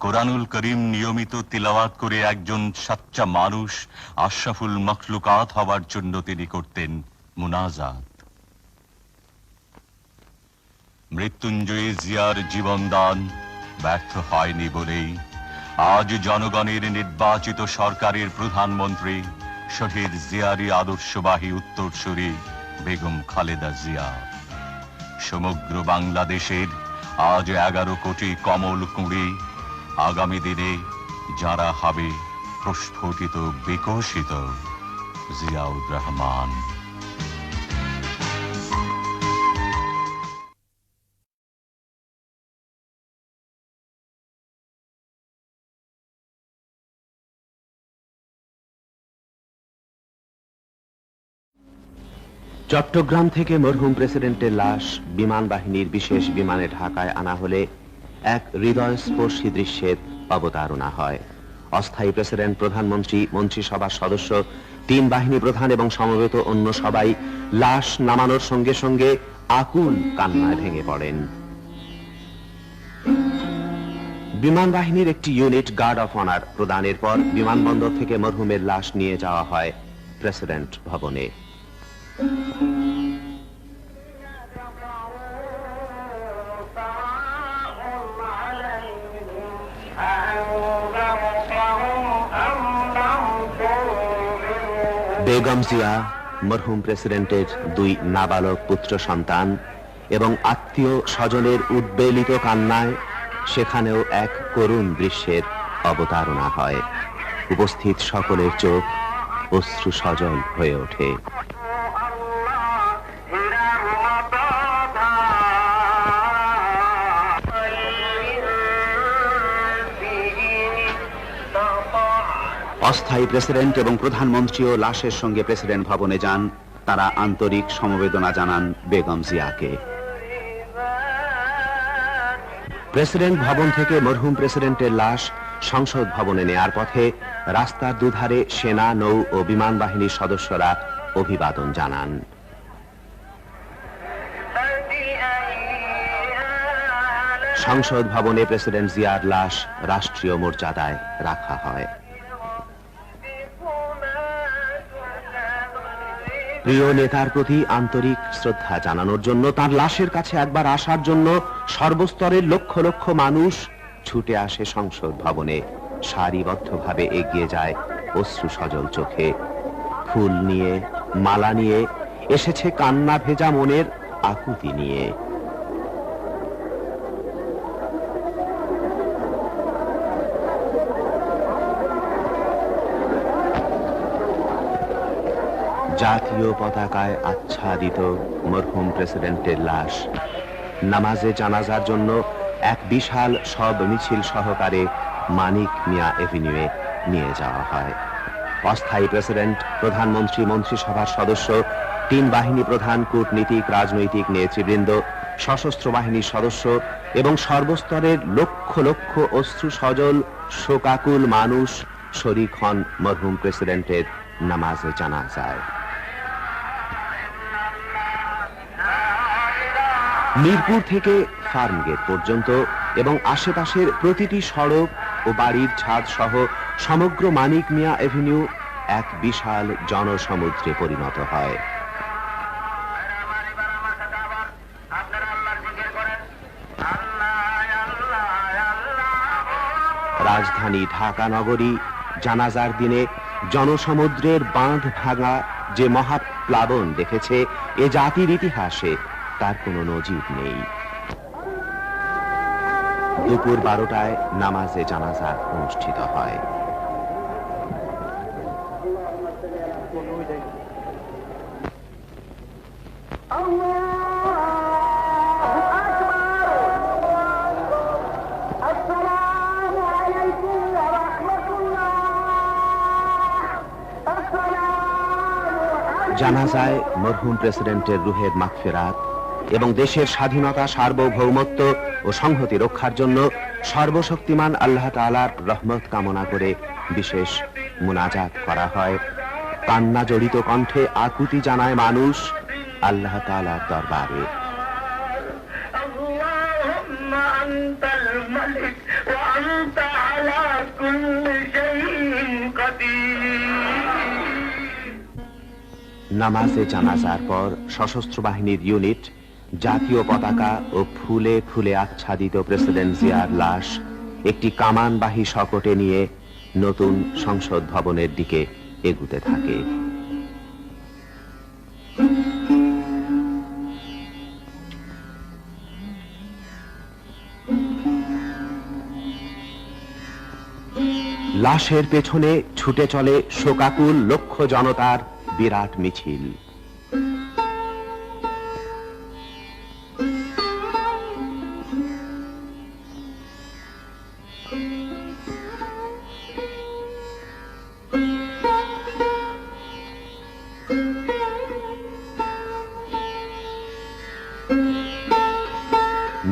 কোরআনুল করিম নিয়মিত তিলাওয়াত করে একজন সাচ্চা মানুষ, আশরাফুল মখলুকাত হওয়ার জন্য তিনি করতেন মুনাজাত। মৃত্যুঞ্জয়ী জিয়ার জীবনদান ব্যর্থ হয়নি বলেই আজ জনগণের নির্বাচিত সরকারের প্রধানমন্ত্রী শহীদ জিয়ারই আদর্শবাহী উত্তরসূরি বেগম খালেদা জিয়া। সমগ্র বাংলাদেশের আজ 11 কোটি কমল কুঁড়ি, আগামী দিনে যারা হবে প্রস্ফুটিত, বিকশিত জিয়াউর রহমান। চট্টগ্রাম থেকে মরহুম প্রেসিডেন্টের লাশ বিমান বাহিনীর বিশেষ বিমানে ঢাকায় আনা হলে এক হৃদয়স্পর্শী দৃশ্যের অবতারণা হয়। অস্থায়ী প্রেসিডেন্ট, প্রধানমন্ত্রী, মন্ত্রিসভার সদস্য, 3 বাহিনী প্রধান এবং সমবেত অন্য সবাই লাশ নামানোর সঙ্গে সঙ্গে আকুল কান্নায় ভেঙে পড়েন। বিমান বাহিনীর একটি ইউনিট গার্ড অফ অনার প্রদানের পর বিমানবন্দর থেকে মরহুমের লাশ নিয়ে যাওয়া হয় প্রেসিডেন্ট ভবনে। বেগম জিয়া মরহুম প্রেসিডেন্টের 2 নাবালক পুত্র সন্তান এবং আত্মীয় স্বজনের উদ্বেলিত কান্নায় সেখানেও এক করুণ দৃশ্যের অবতারণা হয়। উপস্থিত সকলের চোখ অশ্রু সজল হয়ে ওঠে। অস্থায়ী প্রেসিডেন্ট এবং প্রধানমন্ত্রীও লাশের সঙ্গে প্রেসিডেন্ট ভবনে যান। তারা আন্তরিক সমবেদনা জানান বেগম জিয়াকে। প্রেসিডেন্ট ভবন থেকে মরহুম প্রেসিডেন্টের লাশ সংসদ ভবনে নেয়ার পথে রাস্তার দুধারে সেনা, নৌ ও বিমান বাহিনীর সদস্যরা অভিবাদন জানান। সংসদ ভবনে প্রেসিডেন্ট জিয়ার লাশ রাষ্ট্রীয় মর্যাদায় রাখা হয়। প্রিয় নেতার প্রতি আন্তরিক শ্রদ্ধা জানানোর জন্য, তার লাশের কাছে একবার আসার জন্য সর্বস্তরের লক্ষ লক্ষ মানুষ ছুটে আসে সংসদ ভবনে। সারিবদ্ধভাবে এগিয়ে যায় অশ্রু সজল চোখে। ফুল নিয়ে, মালা নিয়ে, এসেছে কান্না ভেজা মনের আকুতি নিয়ে। জাতীয় পতাকায় আচ্ছাদিত মরহুম প্রেসিডেন্টের লাশ নামাজে জানাজার জন্য এক বিশাল শব মিছিল সহকারে মানিক মিয়া এভিনিউয়ে নিয়ে যাওয়া হয়। অস্থায়ী প্রেসিডেন্ট, প্রধানমন্ত্রী, মন্ত্রিসভার সদস্য, তিন বাহিনী প্রধান, কূটনীতিক, রাজনৈতিক নেতৃবৃন্দ, সশস্ত্র বাহিনীর সদস্য এবং সর্বস্তরের লক্ষ লক্ষ অশ্রু সজল শোকাকুল মানুষ শরীক হন মরহুম প্রেসিডেন্টের নামাজে জানাজায়। মিরপুর থেকে ফার্মগেট পর্যন্ত এবং আশেপাশের প্রতিটি সড়ক ও বাড়ির ছাদ সহ সমগ্র মানিক মিয়া এভিনিউ এক বিশাল জনসমুদ্রে পরিণত হয়। রাজধানী ঢাকা নগরী জানাজার দিনে জনসমুদ্রের বাঁধ ভাঙা যে মহাপ্লাবন দেখেছে, এ জাতির ইতিহাসে তার কোনো নজির নেই। দুপুর 12টায় নামাজে জানাজা অনুষ্ঠিত হয়। জানাজায় মরহুম প্রেসিডেন্টের রুহের মাগফিরাত এবং দেশের স্বাধীনতা, সার্বভৌমত্ব ও সংহতি রক্ষার জন্য সর্বশক্তিমান আল্লাহ তাআলার রহমত কামনা করে বিশেষ মুনাজাত করা হয়। কান্না জড়িত কণ্ঠে আকুতি জানায় মানুষ আল্লাহ তাআলার দরবারে। নামাজে জানাজার পর সশস্ত্র বাহিনীর ইউনিট জাতীয় পতাকা ও ফুলে ফুলে আচ্ছাদিত প্রেসিডেন্ট জিয়ার লাশ একটি কামানবাহী শকটে নিয়ে নতুন সংসদ ভবনের দিকে এগুতে থাকে। লাশের পেছনে ছুটে চলে শোকাকুল লক্ষ জনতার বিরাট মিছিল।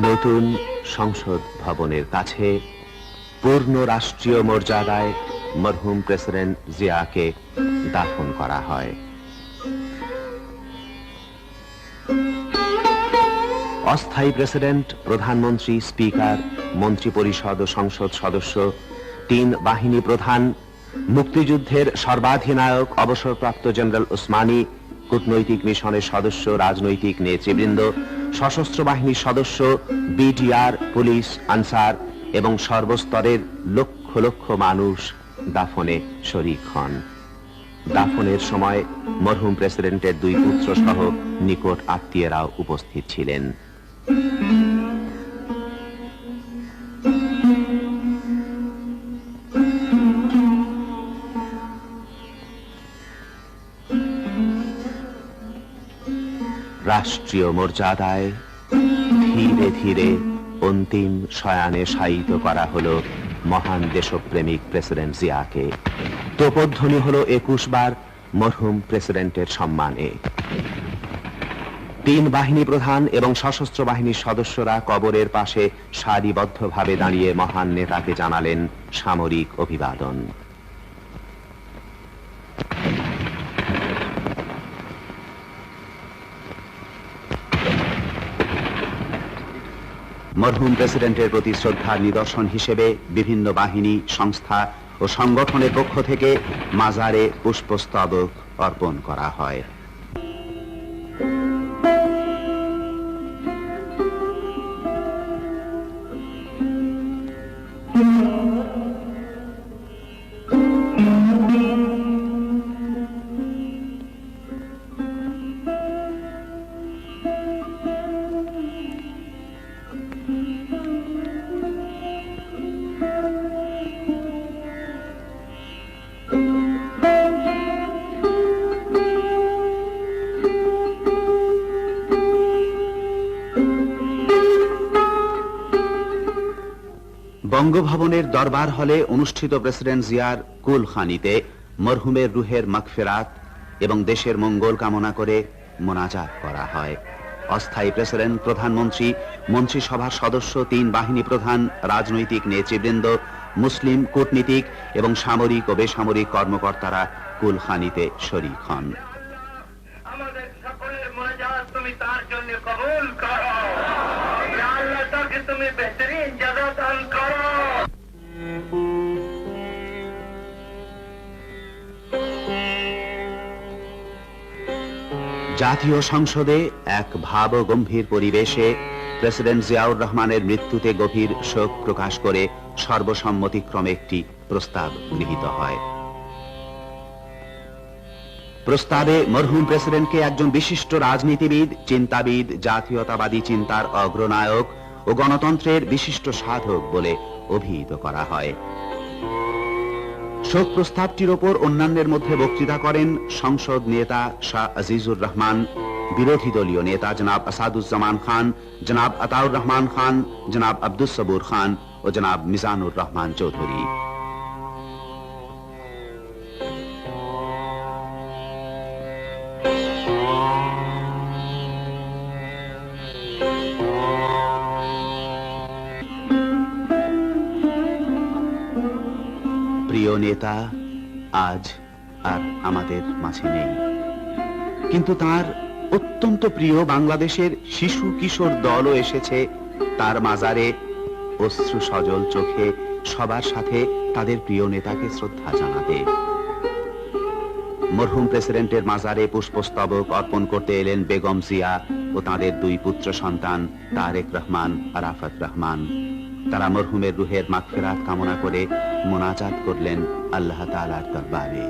নতুন সংসদ ভবনের কাছে পূর্ণ রাষ্ট্রীয় মর্যাদায় মরহুম প্রেসিডেন্ট জিয়াকে দাফন করা হয়। অস্থায়ী প্রেসিডেন্ট, প্রধানমন্ত্রী, স্পিকার, মন্ত্রিপরিষদ ও সংসদ সদস্য, তিন বাহিনী প্রধান, মুক্তিযুদ্ধের সর্বাধিনায়ক অবসরপ্রাপ্ত জেনারেল ওসমানী, কূটনৈতিক মিশনের সদস্য, রাজনৈতিক নেতৃবৃন্দ, সশস্ত্র বাহিনীর সদস্য, বিডিআর, পুলিশ, আনসার এবং সর্বস্তরের লক্ষ লক্ষ মানুষ দাফনে শরীক হন। দাফনের সময় মরহুম প্রেসিডেন্টের দুই পুত্র সহ নিকট আত্মীয়রাও উপস্থিত ছিলেন। রাষ্ট্রীয় মর্যাদায় ধীরে ধীরে অন্তিম শয়ানে শায়িত করা হলো মহান দেশপ্রেমিক প্রেসিডেন্ট জিয়াকে। তোপধ্বনি হলো 21 বার মরহুম প্রেসিডেন্টের সম্মানে। তিন বাহিনী প্রধান এবং সশস্ত্র বাহিনীর সদস্যরা কবরের পাশে সারিবদ্ধভাবে দাঁড়িয়ে মহান নেতাকে জানালেন সামরিক অভিবাদন। মরহুম প্রেসিডেন্টের প্রতি শ্রদ্ধার নিদর্শন হিসেবে বিভিন্ন বাহিনী, সংস্থা ও সংগঠনের পক্ষ থেকে মাজারে পুষ্পস্তবক অর্পণ করা হয়। বঙ্গভবনের দরবার হলে অনুষ্ঠিত প্রেসিডেন্ট জিয়ার কুলখানিতে মরহুমের রুহের মাগফিরাত এবং দেশের মঙ্গল কামনা করে মোনাজাত করা হয়। অস্থায়ী প্রেসিডেন্ট, প্রধানমন্ত্রী, মন্ত্রিসভার সদস্য, 3 বাহিনী প্রধান, রাজনৈতিক নেতৃবৃন্দ, মুসলিম কূটনীতিক এবং সামরিক ও বেসামরিক কর্মকর্তারা কুলখানিতে শরীক হন। আমাদের সকলের মোনাজাত তুমি তার জন্য কবুল করো। ইয়া আল্লাহ, তাকে তুমি বেহতরিন জাযা দান করো। জাতীয় সংসদে এক ভাবগম্ভীর পরিবেশে প্রেসিডেন্ট জিয়াউর রহমানের মৃত্যুতে গভীর শোক প্রকাশ করে সর্বসম্মতিক্রমে একটি প্রস্তাব গৃহীত হয়। প্রস্তাবে মরহুম প্রেসিডেন্টকে একজন বিশিষ্ট রাজনীতিবিদ, চিন্তাবিদ, জাতীয়তাবাদী চিন্তার অগ্রনায়ক ও গণতন্ত্রের বিশিষ্ট সাধক বলে অভিহিত করা হয়। শোক প্রস্তাবটির ওপর অন্যান্যের মধ্যে বক্তৃতা করেন সংসদ নেতা শাহ আজিজুর রহমান, বিরোধী দলীয় নেতা জনাব আসাদুজ্জামান খান, জনাব আতাউর রহমান খান, জনাব আব্দুস সবুর খান ও জনাব মিজানুর রহমান চৌধুরী। প্রিয় নেতা আজ আর আমাদের মাঝে নেই, কিন্তু তার অত্যন্ত প্রিয় বাংলাদেশের শিশু কিশোর দলও এসেছে তার মাজারে অশ্রু সজল চোখে সবার সাথে তাদের প্রিয় নেতাকে শ্রদ্ধা জানাতে। মরহুম প্রেসিডেন্টের মাজারে পুষ্পস্তবক অর্পণ করতে এলেন বেগম জিয়া ও তাদের 2 পুত্র সন্তান তারেক রহমান, আরাফাত রহমান। তারা মরহুমের রুহের মাগফিরাত কামনা করে মোনাজাত করলেন আল্লাহ তাআলার দরবারে।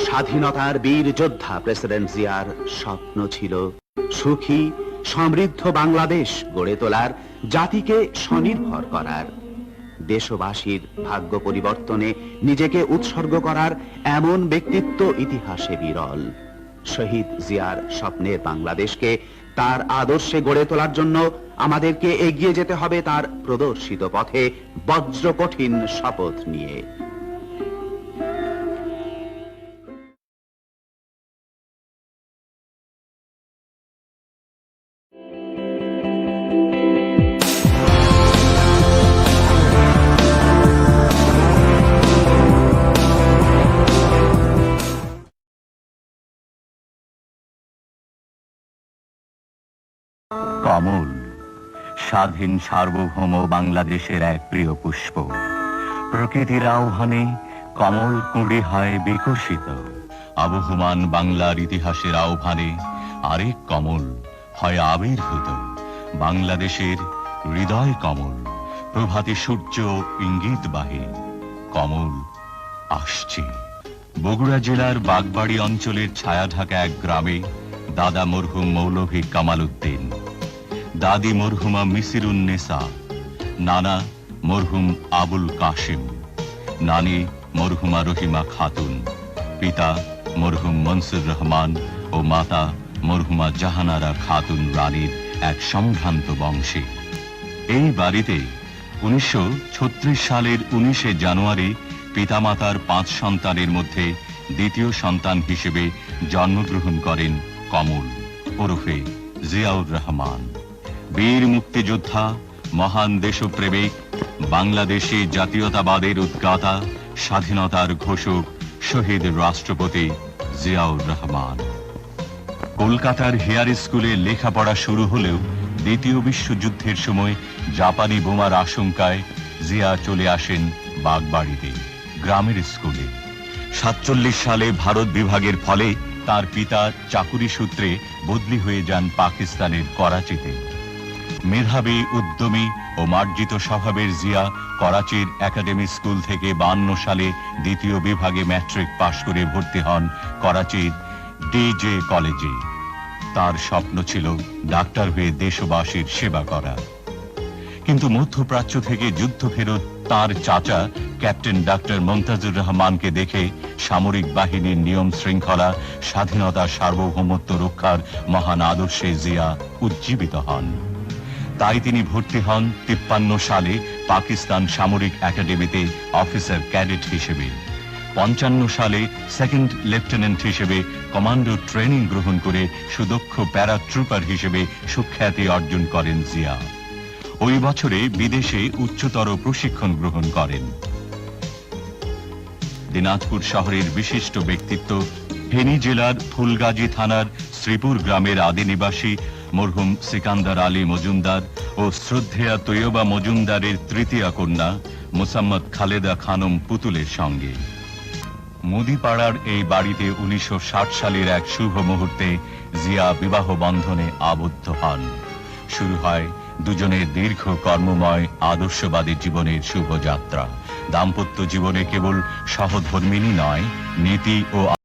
স্বাধীনতার বীর যোদ্ধা প্রেসিডেন্ট জিয়ার স্বপ্ন ছিল সুখী সমৃদ্ধ বাংলাদেশ গড়ে তোলার, জাতিকে স্বনির্ভর করার, দেশবাসীর ভাগ্য পরিবর্তনে নিজেকে উৎসর্গ করার এমন ব্যক্তিত্ব ইতিহাসে বিরল। শহীদ জিয়ার স্বপ্নের বাংলাদেশকে তার আদর্শে গড়ে তোলার জন্য আমাদেরকে এগিয়ে যেতে হবে তার প্রদর্শিত পথে বজ্রকঠিন শপথ নিয়ে। কমল স্বাধীন সার্বভৌম বাংলাদেশের এক প্রিয় পুষ্প। প্রকৃতির আহ্বানে কমল কুঁড়ি হয় বিকশিত। আবহমান বাংলার ইতিহাসের আহ্বানে আরেক কমল হয় আবির্ভূত। বাংলাদেশের হৃদয় কমল, প্রভাতী সূর্য ইঙ্গিতবাহী। কমল আসছে। বগুড়া জেলার বাগবাড়ি অঞ্চলের ছায়া ঢাকা এক গ্রামে দাদা মরহুম মৌলভী কামাল উদ্দিন, দাদি মরহুমা মিসিরুন্নেসা, নানা মরহুম আবুল কাশিম, নানি মরহুমা রহিমা খাতুন, পিতা মরহুম মনসুর রহমান ও মাতা মরহুমা জাহানারা খাতুন রানীর এক সম্ভ্রান্ত বংশে। এই বাড়িতে 1936 সালের 19 জানুয়ারি পিতামাতার 5 সন্তানের মধ্যে দ্বিতীয় সন্তান হিসেবে জন্মগ্রহণ করেন কমল ওরফে জিয়াউর রহমান। বীর মুক্তিযোদ্ধা, মহান দেশপ্রেমিক, বাংলাদেশি জাতীয়তাবাদের উদ্গাতা, স্বাধীনতার ঘোষক শহীদ রাষ্ট্রপতি জিয়াউর রহমান। কলকাতার হেয়ার স্কুলে লেখাপড়া শুরু হলেও দ্বিতীয় বিশ্বযুদ্ধের সময় জাপানি বোমার আশঙ্কায় জিয়া চলে আসেন বাগবাড়িতে গ্রামের স্কুলে। 47 সালে ভারত বিভাগের ফলে তার পিতা চাকুরি সূত্রে বদলি হয়ে যান পাকিস্তানের করাচিতে। মেধাবী, উদ্যমী ও মার্জিত স্বভাবের জিয়া করাচির একাডেমি স্কুল থেকে 52 সালে দ্বিতীয় বিভাগে ম্যাট্রিক পাশ করে ভর্তি হন করাচির ডিজে কলেজে। তার স্বপ্ন ছিল ডাক্তার হয়ে দেশবাসীর সেবা করা। কিন্তু মধ্যপ্রাচ্য থেকে যুদ্ধ ফেরত তার চাচা ক্যাপ্টেন ডাক্তার মমতাজুর রহমানকে দেখে সামরিক বাহিনীর নিয়ম শৃঙ্খলা, স্বাধীনতা, সার্বভৌমত্ব রক্ষার মহান আদর্শে জিয়া উজ্জীবিত হন। তাই তিনি ভর্তি হন 53 সালে পাকিস্তান সামরিক একাডেমিতে অফিসার ক্যাডেট হিসেবে। 55 সালে সেকেন্ড লেফটেন্যান্ট হিসেবে কমান্ডো ট্রেনিং গ্রহণ করে সুদক্ষ প্যারাট্রুপার হিসেবে সুখ্যাতি অর্জন করেন জিয়া। ওই বছরে বিদেশে উচ্চতর প্রশিক্ষণ গ্রহণ করেন। দিনাজপুর শহরের বিশিষ্ট ব্যক্তিত্ব ফেনী জেলার ফুলগাজী থানার শ্রীপুর গ্রামের আদি নিবাসী মরহুম সিকান্দার আলী মজুমদার ও শ্রদ্ধেয়া তৈয়বা মজুমদারের তৃতীয় কন্যা মোসাম্মদ খালেদা খানম পুতুলের সঙ্গে মুদিপাড়ার এই বাড়িতে 1960 সালের এক শুভ মুহূর্তে জিয়া বিবাহ বন্ধনে আবদ্ধ হন। শুরু হয় দুজনের দীর্ঘ কর্মময় আদর্শবাদী জীবনের শুভযাত্রা। দাম্পত্য জীবনে কেবল সহধর্মিণী নয়, নীতি ও